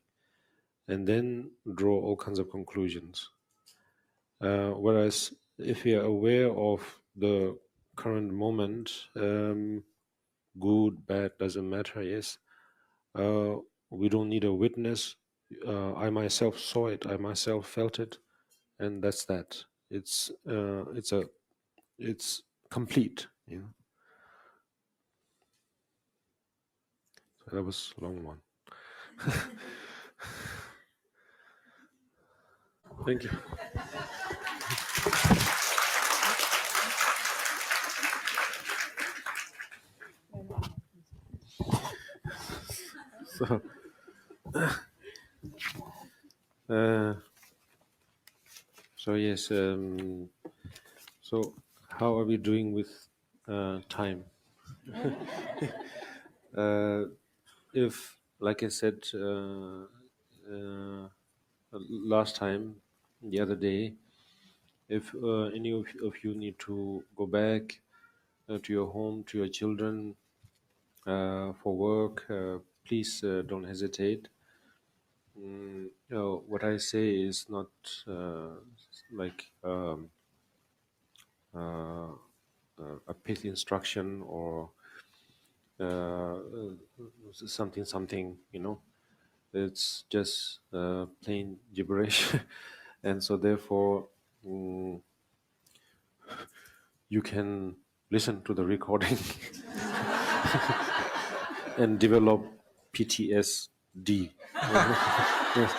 and then draw all kinds of conclusions. Whereas if we are aware of the current moment, good, bad, doesn't matter, yes, we don't need a witness. I myself saw it, I myself felt it, and that's that. It's complete, you know. So that was a long one. Thank you. So, so yes. So how are we doing with time? If, like I said last time, the other day, if any of you need to go back to your home, to your children, for work, please don't hesitate. What I say is not like a paid instruction or something, you know. It's just plain gibberish. And so therefore, you can listen to the recording and develop PTSD. Yes.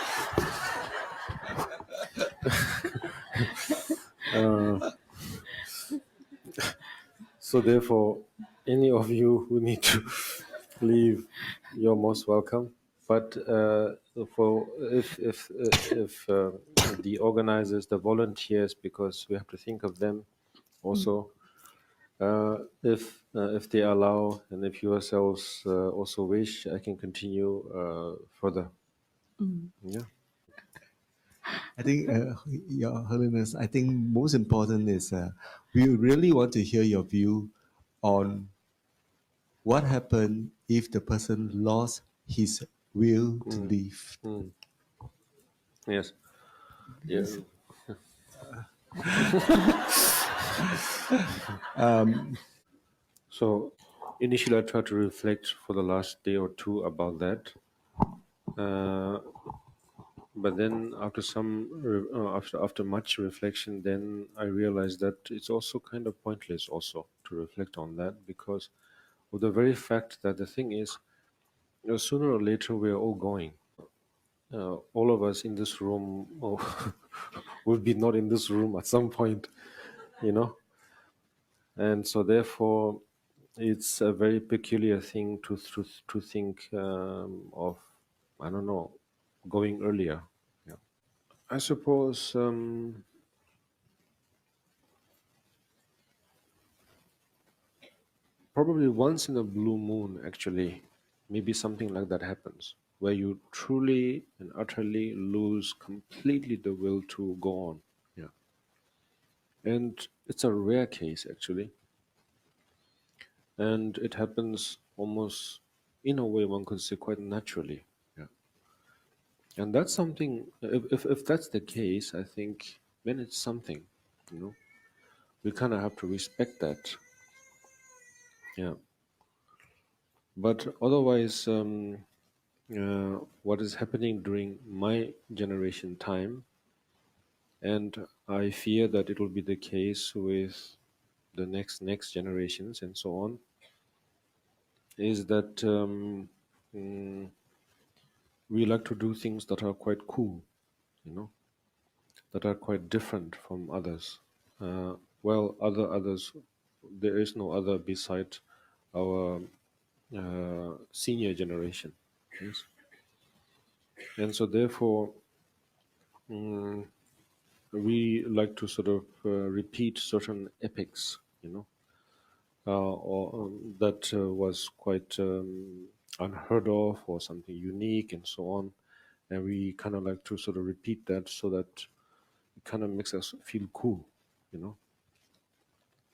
So therefore, any of you who need to leave, you're most welcome. But for if the organizers, the volunteers, because we have to think of them also, if they allow, and if yourselves also wish, I can continue further. Yeah.
I think, Your Holiness, I think most important is we really want to hear your view on what happened if the person lost his will to live.
Yes. Yes. So initially, I tried to reflect for the last day or two about that. But then after much reflection, then I realized that it's also kind of pointless also to reflect on that, because of the very fact that the thing is, sooner or later we are all going. All of us in this room will be not in this room at some point, you know. And so therefore, it's a very peculiar thing to think of, I don't know, going earlier. Yeah. I suppose probably once in a blue moon, actually, maybe something like that happens, where you truly and utterly lose completely the will to go on. Yeah. And it's a rare case, actually. And it happens almost, in a way, one could say, quite naturally. Yeah. And that's something, if that's the case, I think then it's something, you know. We kind of have to respect that. Yeah. But otherwise, what is happening during my generation time, and I fear that it will be the case with the next generations and so on, is that we like to do things that are quite cool, you know, that are quite different from others. Well, others, there is no other beside our senior generation. Yes. And so therefore, we like to sort of repeat certain epics, you know, or that was quite unheard of or something unique and so on. And we kind of like to sort of repeat that so that it kind of makes us feel cool, you know.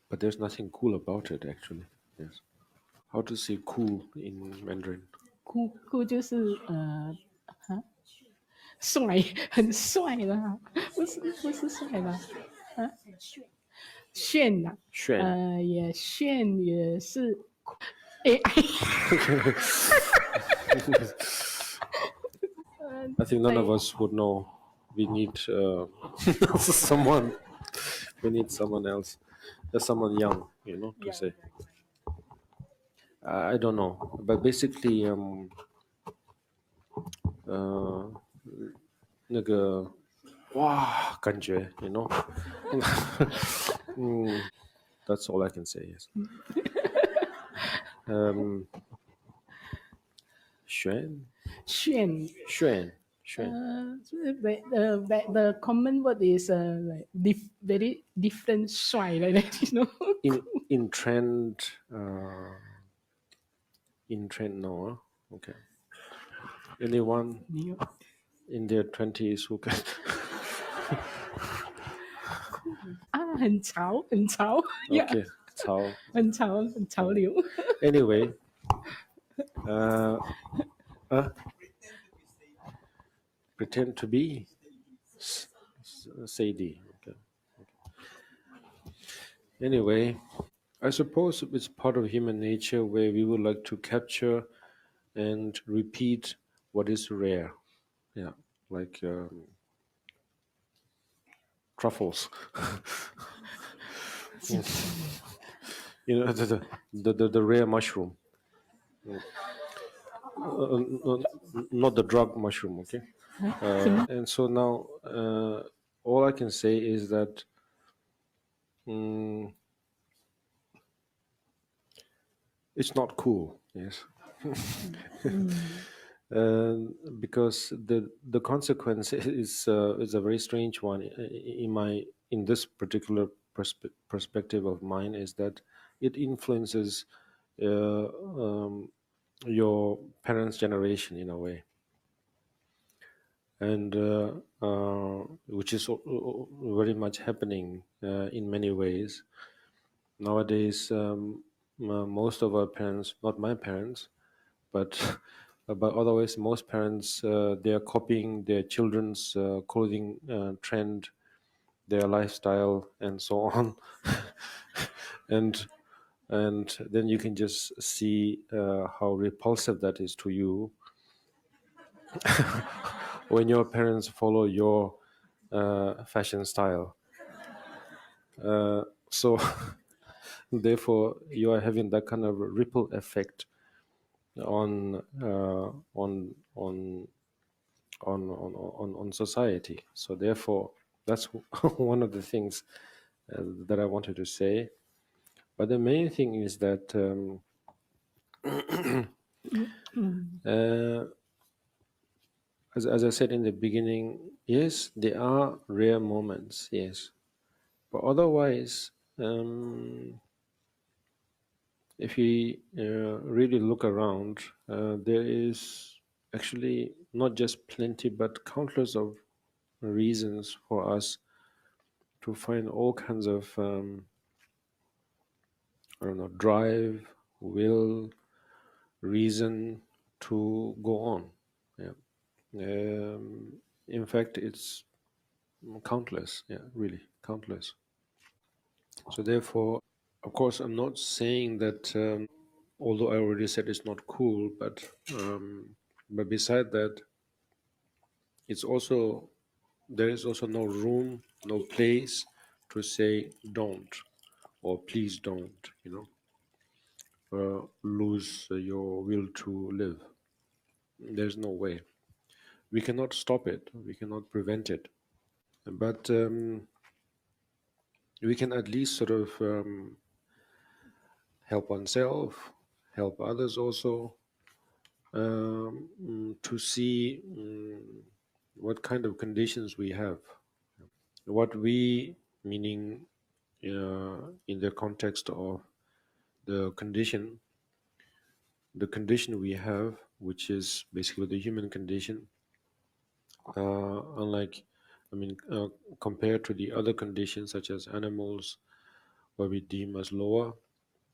But there's nothing cool about it, actually. Yes. How to say cool in Mandarin?
酷就是帅，很帅的啊，不是帅吧？啊，炫呐、
炫。
也炫也是 AI。I
think none of us would know. We need someone. We need someone else. There's someone young, to say. I don't know, but basically, 那个哇，感觉，that's all I can say. Yes. 炫
炫the common word is like very different 帅 like that,
in trend, no. Okay. Anyone in their 20s who can
很潮
okay 潮
很潮流。
Anyway, pretend to be Sadie. Okay. Anyway, I suppose it's part of human nature where we would like to capture and repeat what is rare. Yeah, like truffles. The rare mushroom. Not the drug mushroom, okay? And so now, all I can say is that it's not cool, yes. Because the consequence is a very strange one in this particular perspective of mine, is that it influences your parents' generation in a way, and which is very much happening in many ways nowadays. Most of our parents, not my parents, but otherwise most parents, they are copying their children's clothing trend, their lifestyle, and so on. and then you can just see how repulsive that is to you when your parents follow your fashion style. So therefore you are having that kind of ripple effect on society. So therefore that's one of the things that I wanted to say. But the main thing is that as I said in the beginning, yes, there are rare moments, yes, but otherwise, if we really look around, there is actually not just plenty but countless of reasons for us to find all kinds of drive, will, reason to go on. Yeah. In fact, it's countless. Yeah, really countless. So therefore, of course, I'm not saying that. Although I already said it's not cool, but beside that, it's also there is also no room, no place to say don't or please don't. Lose your will to live. There's no way. We cannot stop it. We cannot prevent it. But we can at least sort of help oneself, help others also, to see what kind of conditions we have. What we, meaning in the context of the condition we have, which is basically the human condition, compared to the other conditions such as animals, where we deem as lower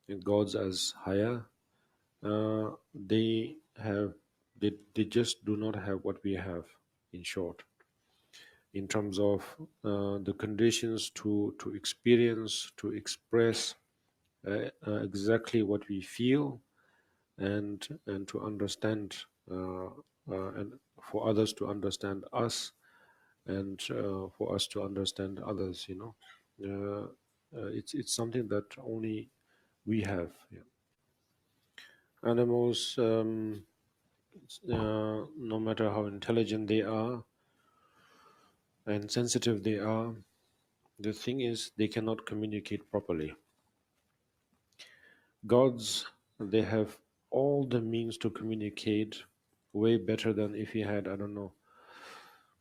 and gods as higher. they just do not have what we have, in short, in terms of the conditions to experience, to express exactly what we feel, and to understand, and for others to understand us, and for us to understand others. It's something that only we have. Yeah. Animals, no matter how intelligent they are and sensitive they are, the thing is they cannot communicate properly. Gods, they have all the means to communicate way better than if we had, I don't know,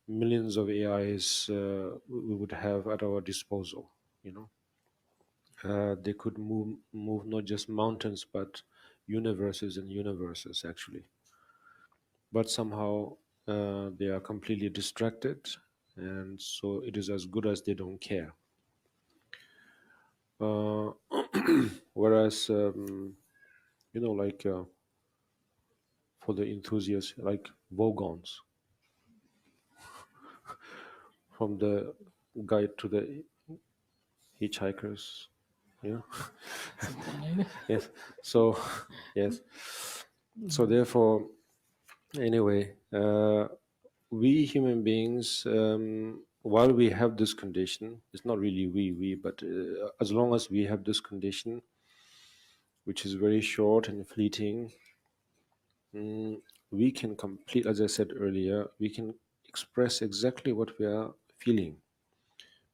millions of AIs we would have at our disposal. They could move not just mountains but universes and universes, actually. But somehow they are completely distracted, and so it is as good as they don't care. Whereas like for the enthusiasts, like Vogons, from the guide to the hitchhikers, yeah. Yes. So yes. So therefore, anyway, we human beings, while we have this condition, it's not really we, but as long as we have this condition, which is very short and fleeting, we can complete, as I said earlier, we can express exactly what we are feeling,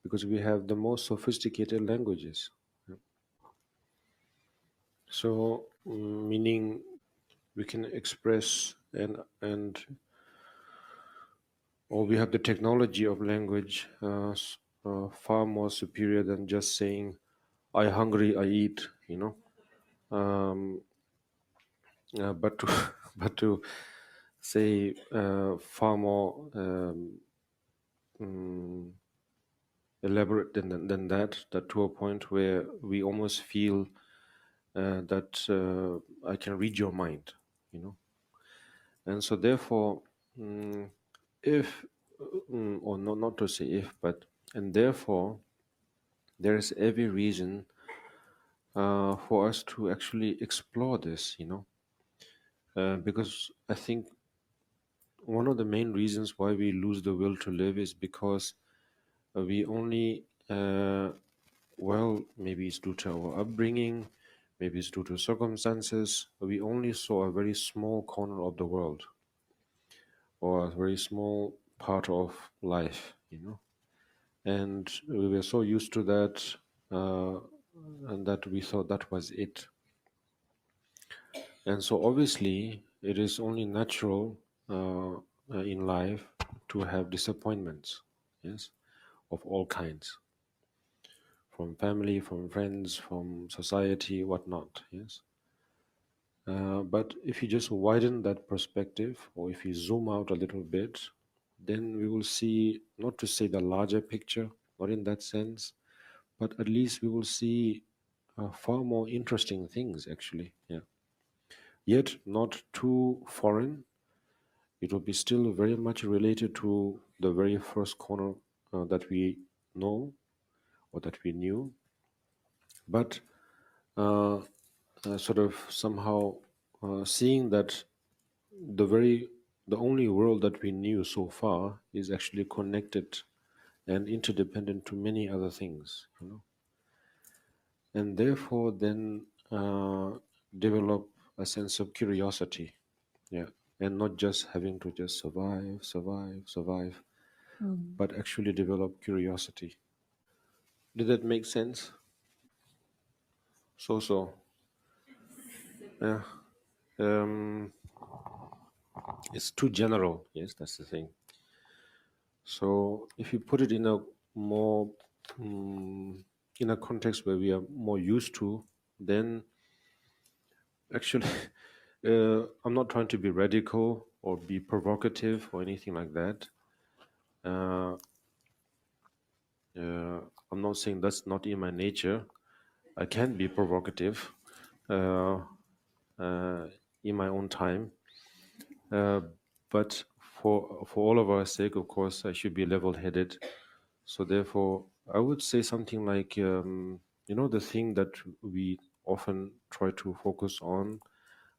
because we have the most sophisticated languages. So, meaning we can express, or we have the technology of language far more superior than just saying, "I hungry, I eat," Um, but to but to say far more mm, elaborate than that to a point where we almost feel that I can read your mind, and so therefore, if or not to say if, but and therefore there is every reason for us to actually explore this, because I think one of the main reasons why we lose the will to live is because we only, well, maybe it's due to our upbringing, maybe it's due to circumstances, we only saw a very small corner of the world, or a very small part of life, and we were so used to that, and that we thought that was it. And so obviously it is only natural in life to have disappointments, yes, of all kinds, from family, from friends, from society, whatnot, yes. But if you just widen that perspective, or if you zoom out a little bit, then we will see, not to say the larger picture, not in that sense, but at least we will see far more interesting things, actually. Yeah. Yet not too foreign. It will be still very much related to the very first corner that we know, or that we knew, but sort of somehow seeing that the the only world that we knew so far is actually connected and interdependent to many other things, and therefore then develop a sense of curiosity, yeah, and not just having to just survive, but actually develop curiosity. Did that make sense? So yeah. um, it's too general, yes, that's the thing. So if you put it in a more in a context where we are more used to, then actually I'm not trying to be radical or be provocative or anything like that. uh, I'm not saying that's not in my nature. I can be provocative, uh, in my own time. But for all of our sake, of course, I should be level-headed. So therefore, I would say something like, the thing that we often try to focus on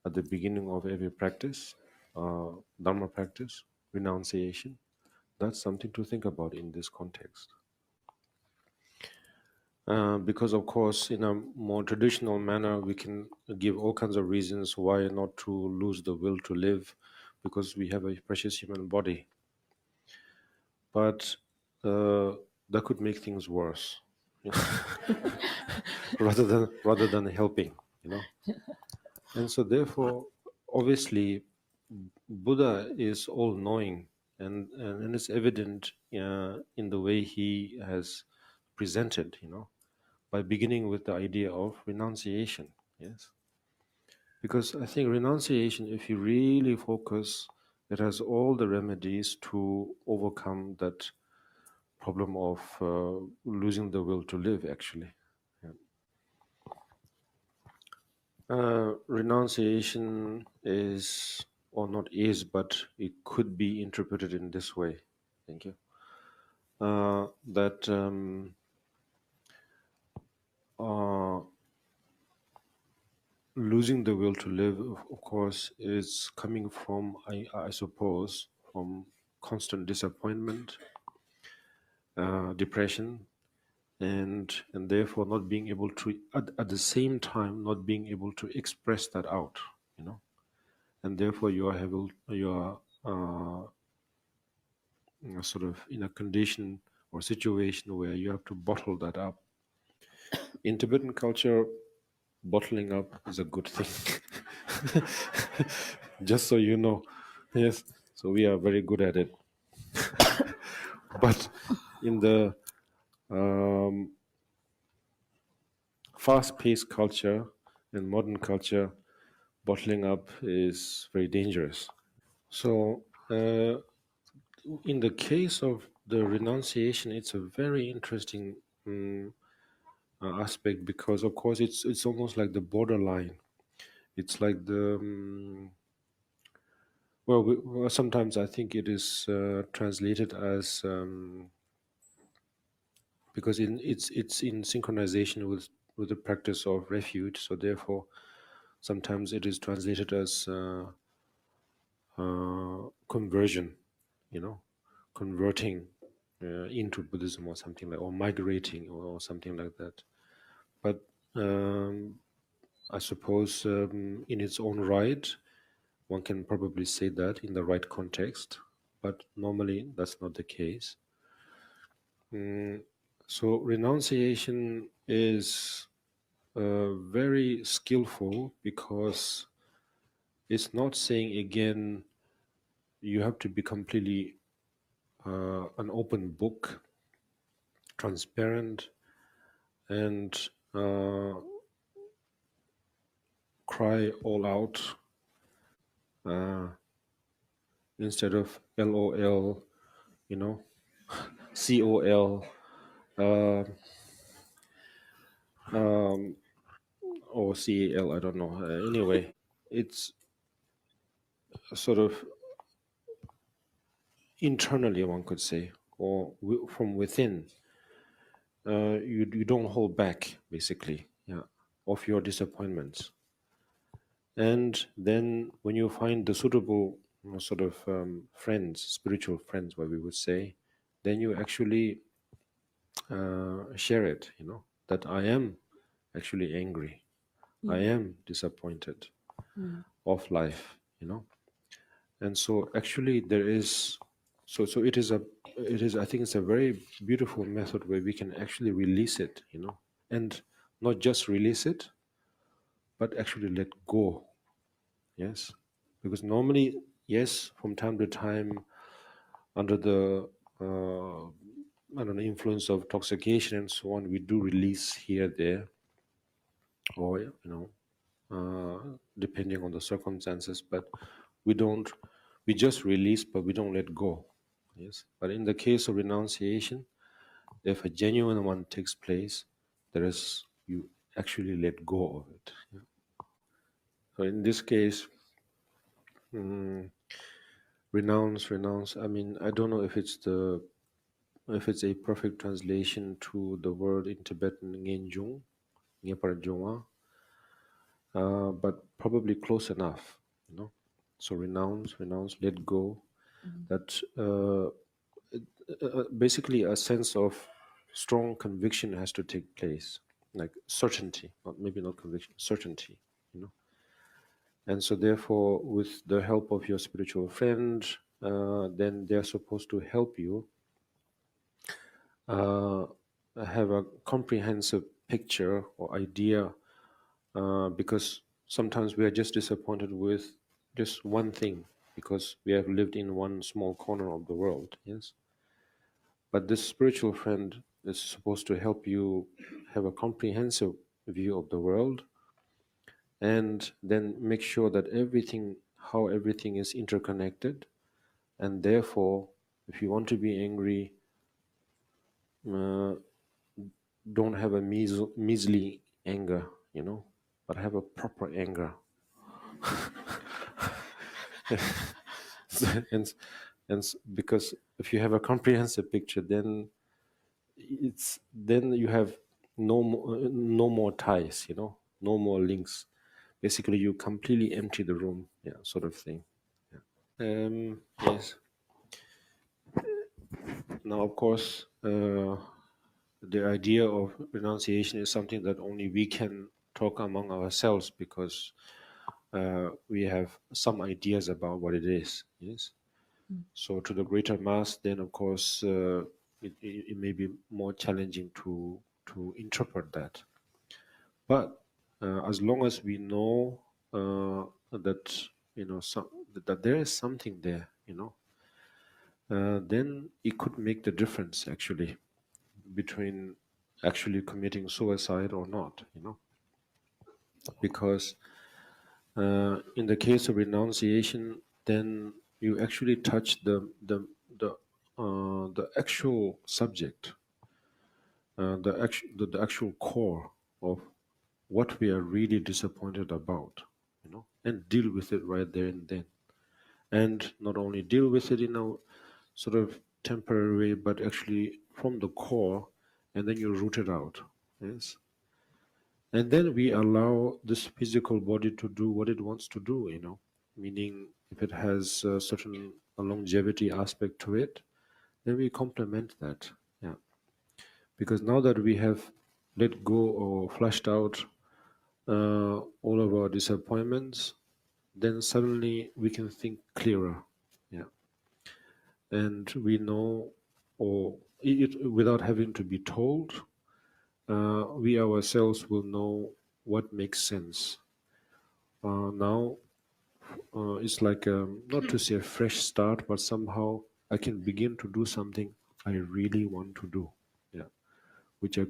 at the beginning of every practice, Dharma practice, renunciation. That's something to think about in this context. Because, of course, in a more traditional manner, we can give all kinds of reasons why not to lose the will to live, because we have a precious human body. But that could make things worse, rather than helping, And so, therefore, obviously, Buddha is all-knowing, and it's evident in the way he has presented, by beginning with the idea of renunciation. Yes, because I think renunciation, if you really focus, it has all the remedies to overcome that problem of losing the will to live, actually. Renunciation is, or not is, but it could be interpreted in this way. Thank you. That losing the will to live, of course, is coming from, I suppose, from constant disappointment, depression, and therefore not being able to, at the same time, not being able to express that out, and therefore you are sort of in a condition or situation where you have to bottle that up. In Tibetan culture, bottling up is a good thing. Just so you know. Yes, so we are very good at it. But in the fast-paced culture and modern culture, bottling up is very dangerous. So in the case of the renunciation, it's a very interesting aspect, because of course it's almost like the borderline. It's like the well, sometimes I think it is translated as because it's in synchronization with the practice of refuge. So therefore, sometimes it is translated as conversion, converting into Buddhism or something like, or migrating or something like that. But I suppose in its own right, one can probably say that in the right context, but normally that's not the case. So renunciation is very skillful, because it's not saying again you have to be completely an open book, transparent, and cry all out instead of LOL, COL, or CAL, I don't know. Anyway, it's sort of internally, one could say, or from within. You don't hold back, basically, of your disappointments. And then when you find the suitable sort of friends, spiritual friends, what we would say, then you actually share it, that I am actually angry. I am disappointed of life, And so actually there is, so it is, I think it's a very beautiful method where we can actually release it, and not just release it, but actually let go. Yes, because normally, yes, from time to time, under the I don't know, influence of intoxication and so on, we do release here, there, or depending on the circumstances. But we just release, but we don't let go. Yes, but in the case of renunciation, if a genuine one takes place, you actually let go of it. So in this case, Renounce. I mean, I don't know if it's a perfect translation to the word in Tibetan Ngenjung, Ngeparjongwa, but probably close enough, you know. So renounce, let go. That basically a sense of strong conviction has to take place, like certainty, maybe not conviction, certainty, you know. And so therefore, with the help of your spiritual friend, then they're supposed to help you uh, have a comprehensive picture or idea, because sometimes we are just disappointed with just one thing because we have lived in one small corner of the world. Yes, but this spiritual friend is supposed to help you have a comprehensive view of the world, and then make sure that how everything is interconnected. And therefore, if you want to be angry, uh, don't have a measly anger, you know, but have a proper anger. and because if you have a comprehensive picture, then you have no more ties, you know, no more links. Basically, you completely empty the room, yeah, sort of thing. Yeah. Yes. Now, of course, the idea of renunciation is something that only we can talk among ourselves, because we have some ideas about what it is. Yes. So to the greater mass, then of course it may be more challenging to interpret that. But as long as we know that that there is something there, you know, then it could make the difference actually between actually committing suicide or not, you know, because in the case of renunciation, then you actually touch the actual subject, the actual core of what we are really disappointed about, you know, and deal with it right there and then. And not only deal with it in a sort of temporary way, but actually from the core, and then you root it out. Yes. And then we allow this physical body to do what it wants to do, you know, meaning if it has a certain longevity aspect to it, then we complement that. Yeah. Because now that we have let go or flushed out all of our disappointments, then suddenly we can think clearer. Yeah. And we know, or without having to be told, we ourselves will know what makes sense. Now it's like not to say a fresh start, but somehow I can begin to do something I really want to do, yeah, which I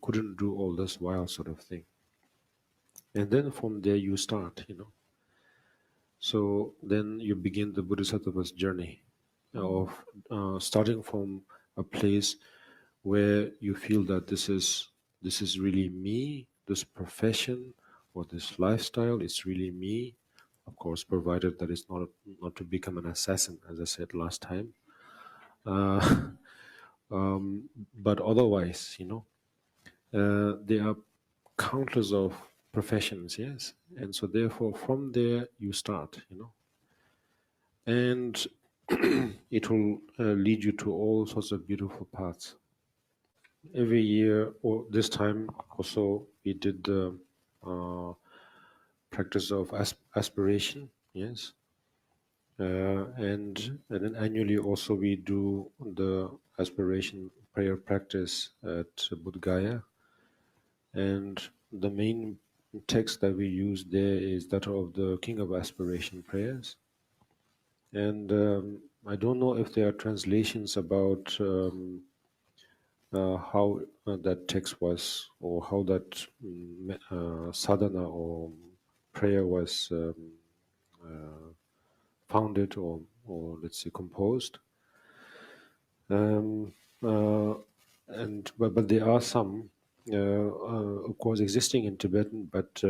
couldn't do all this while, sort of thing. And then from there you start, you know. So then you begin the Bodhisattva's journey of starting from a place where you feel that this is really me, this profession or this lifestyle is really me. Of course, provided that it's not to become an assassin, as I said last time. Uh, but otherwise, you know, there are countless of professions, yes, and so therefore from there you start, you know, and it will lead you to all sorts of beautiful paths. Every year, or this time also, we did the uh, practice of aspiration, yes, and then annually also we do the aspiration prayer practice at Bodh Gaya, and the main text that we use there is that of the King of Aspiration prayers. And I don't know if there are translations about how that text was, or how that sadhana or prayer was founded, or let's say composed. Um, uh, but there are some, of course, existing in Tibetan, but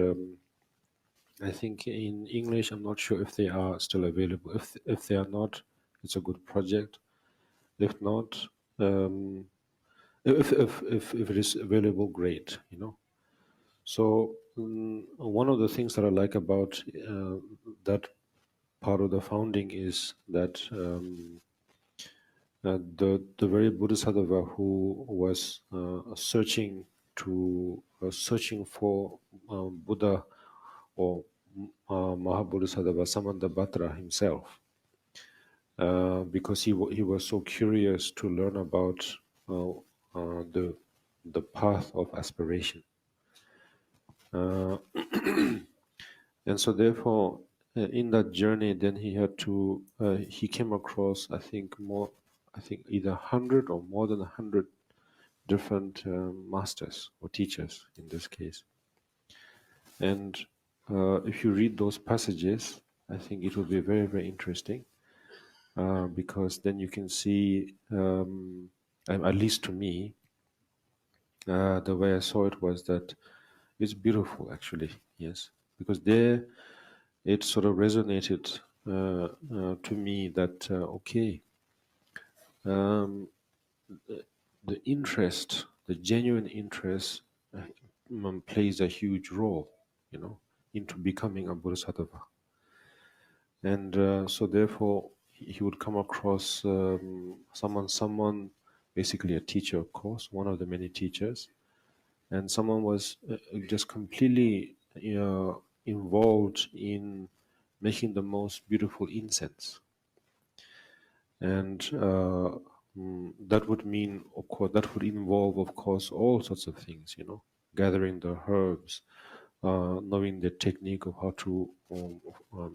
I think in English, I'm not sure if they are still available. If they are not, it's a good project. If not, um, if it is available, great. So one of the things that I like about that part of the founding is that the very Bodhisattva who was searching for Buddha or Mahabodhisattva Samantabhadra himself, because he was so curious to learn about uh, the path of aspiration, and so therefore in that journey, then he came across I think either 100 or more than 100 different masters or teachers in this case. And if you read those passages, I think it will be very, very interesting, because then you can see, at least to me, the way I saw it was that it's beautiful, actually, yes, because there it sort of resonated to me that, okay, the interest, the genuine interest, plays a huge role, into becoming a bodhisattva. And so therefore he would come across someone, basically a teacher, of course, one of the many teachers, and someone was just completely involved in making the most beautiful incense. And that would mean, of course, that would involve, of course, all sorts of things, gathering the herbs, knowing the technique of how to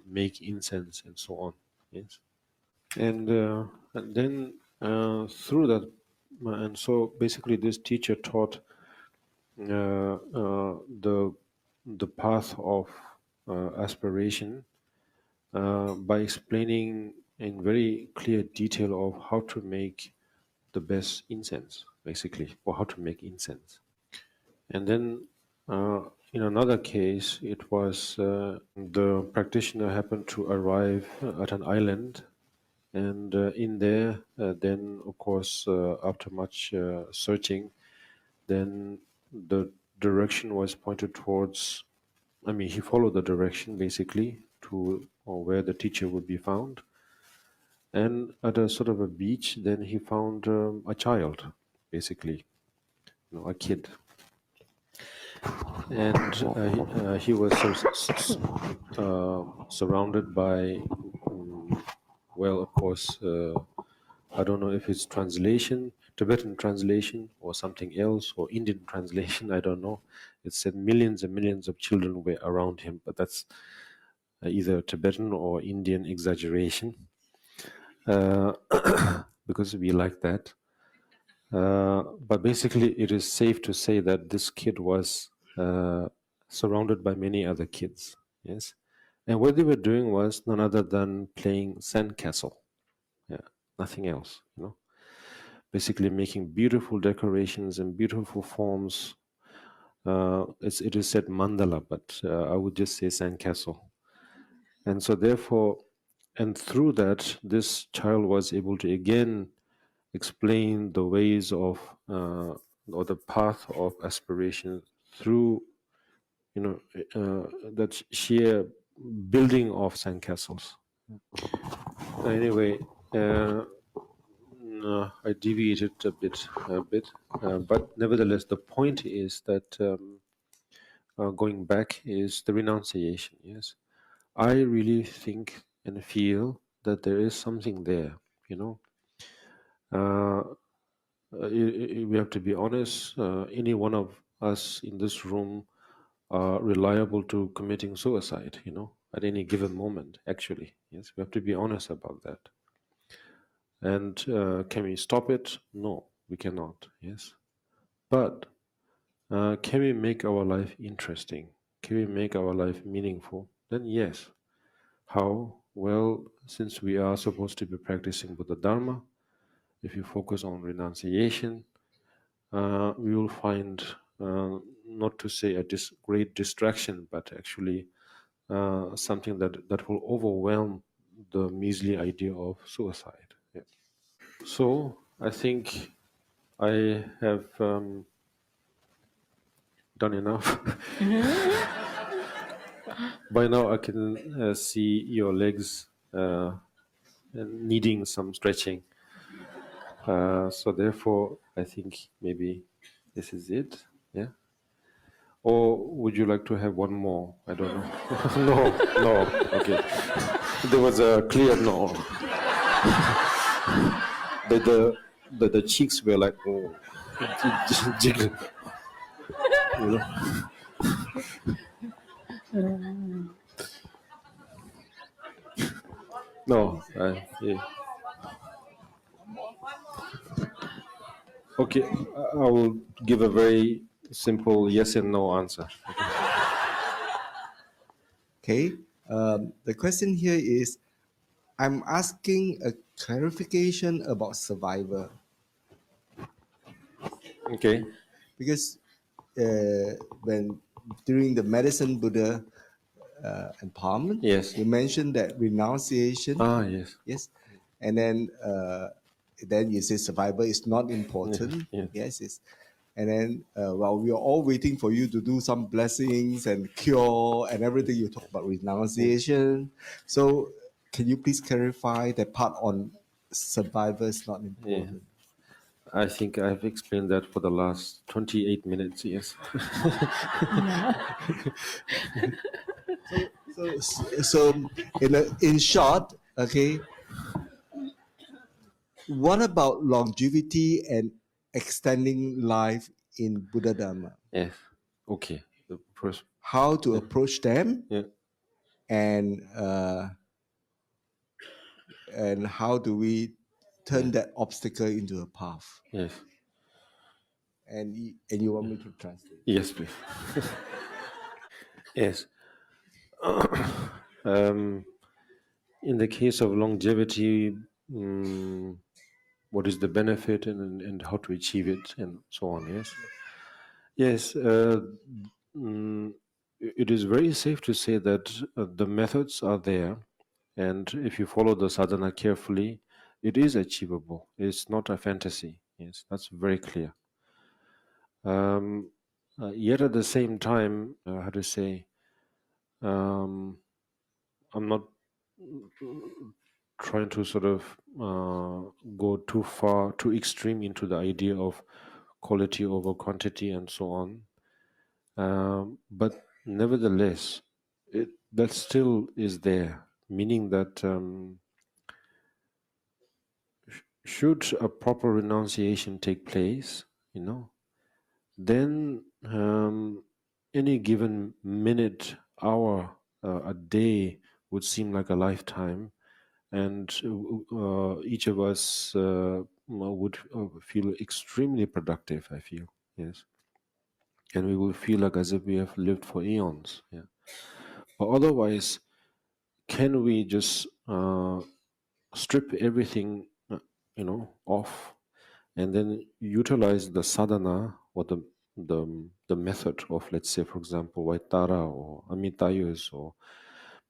make incense and so on. Yes. And then through that, and so basically this teacher taught the path of aspiration by explaining in very clear detail of how to make the best incense, basically, or how to make incense. And then in another case, it was the practitioner happened to arrive at an island, and in there, then of course, after much searching, then the direction was pointed towards. I mean, he followed the direction basically to where the teacher would be found, and at a sort of a beach, then he found a child, basically, a kid. And he was surrounded by, well, of course, I don't know if it's Tibetan translation, or something else, or Indian translation, I don't know. It said millions and millions of children were around him, but that's either Tibetan or Indian exaggeration, because we like that. But basically, it is safe to say that this kid was surrounded by many other kids. Yes, and what they were doing was none other than playing sandcastle. Yeah, nothing else. Basically making beautiful decorations and beautiful forms. It is said mandala, but I would just say sandcastle. And so therefore, and through that, this child was able to again explain the ways of or the path of aspiration through that sheer building of sandcastles. Anyway, I deviated a bit, but nevertheless, the point is that going back is the renunciation. Yes, I really think and feel that there is something there. We have to be honest. Any one of us in this room are reliable to committing suicide. At any given moment. Actually, yes, we have to be honest about that. And can we stop it? No, we cannot. Yes, but can we make our life interesting? Can we make our life meaningful? Then yes. How? Well, since we are supposed to be practicing Buddha Dharma, if you focus on renunciation, we will find, not to say a great distraction, but actually something that will overwhelm the measly idea of suicide. Yeah. So I think I have done enough. By now I can see your legs needing some stretching. So therefore, I think maybe this is it. Yeah. Or would you like to have one more? I don't know. No. Okay. There was a clear no. The cheeks were like, oh, jiggle. You know? No. Yeah. Okay. I will give a very simple yes and no answer.
Okay. The question here is, I'm asking a clarification about survivor
Okay.
because when during the medicine Buddha empowerment,
Yes.
you mentioned that renunciation.
Yes.
Yes, and then you say survivor is not important.
Yeah.
Yes, it's, and then while we are all waiting for you to do some blessings and cure and everything, you talk about renunciation. So can you please clarify that part on survivor is not important?
I think I've explained that for the last 28 minutes. Yes.
So in short, okay, what about longevity and extending life in Buddha Dharma?
Yes. Okay. The first.
How to approach them,
Yeah.
and how do we turn that obstacle into a path?
Yes.
And you want me to translate?
Yes, please. Yes. In the case of longevity, what is the benefit and how to achieve it and so on. Yes. Yes. It is very safe to say that the methods are there, and if you follow the sadhana carefully, it is achievable. It's not a fantasy. Yes, that's very clear. Yet at the same time, how to say, I'm not trying to sort of go too far, too extreme into the idea of quality over quantity and so on. But nevertheless, that still is there, meaning that should a proper renunciation take place, then any given minute, hour, a day would seem like a lifetime, and each of us would feel extremely productive, I feel. Yes. And we will feel like as if we have lived for eons. Yeah. But otherwise, can we just strip everything, off, and then utilize the sadhana or the method of, let's say, for example, Vaitara or Amitayus or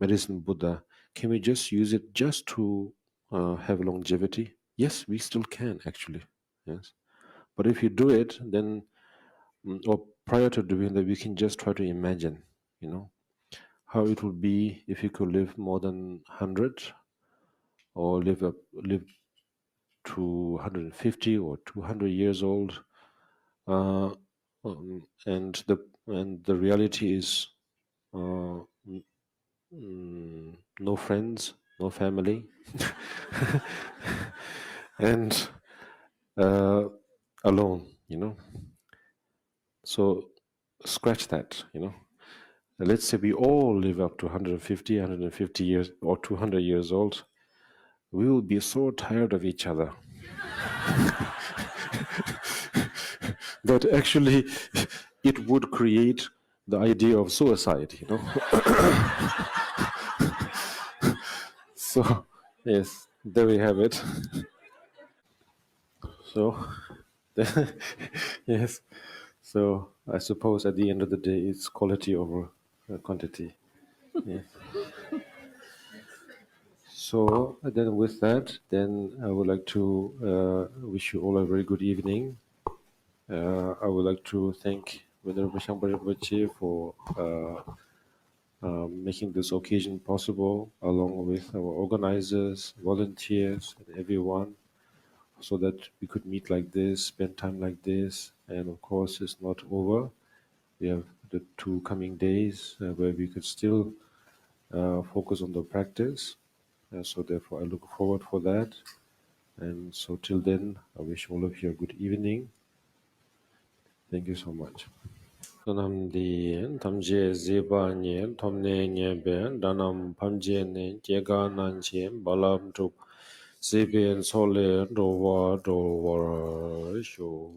Medicine Buddha? Can we just use it just to have longevity? Yes, we still can actually. Yes, but if you do it, then or prior to doing that, we can just try to imagine, how it would be if you could live more than 100 or live to 150 or 200 years old, and the reality is no friends, no family, and alone. So scratch that. Let's say we all live up to 150 years or 200 years old. We will be so tired of each other that actually it would create the idea of suicide. So, yes, there we have it. So, yes. So I suppose at the end of the day, it's quality over quantity. Yeah. So then with that, then I would like to wish you all a very good evening. I would like to thank Venerable Shangpa Rinpoche for making this occasion possible, along with our organizers, volunteers, and everyone, so that we could meet like this, spend time like this. And of course, it's not over. We have the 2 coming days where we could still focus on the practice. So therefore, I look forward for that. And so till then, I wish all of you a good evening. Thank you so much. Sonamdi tamje zeba nye tomne nye ben danam pamje ne jega nanche balam tuk zeben sole rowa sho.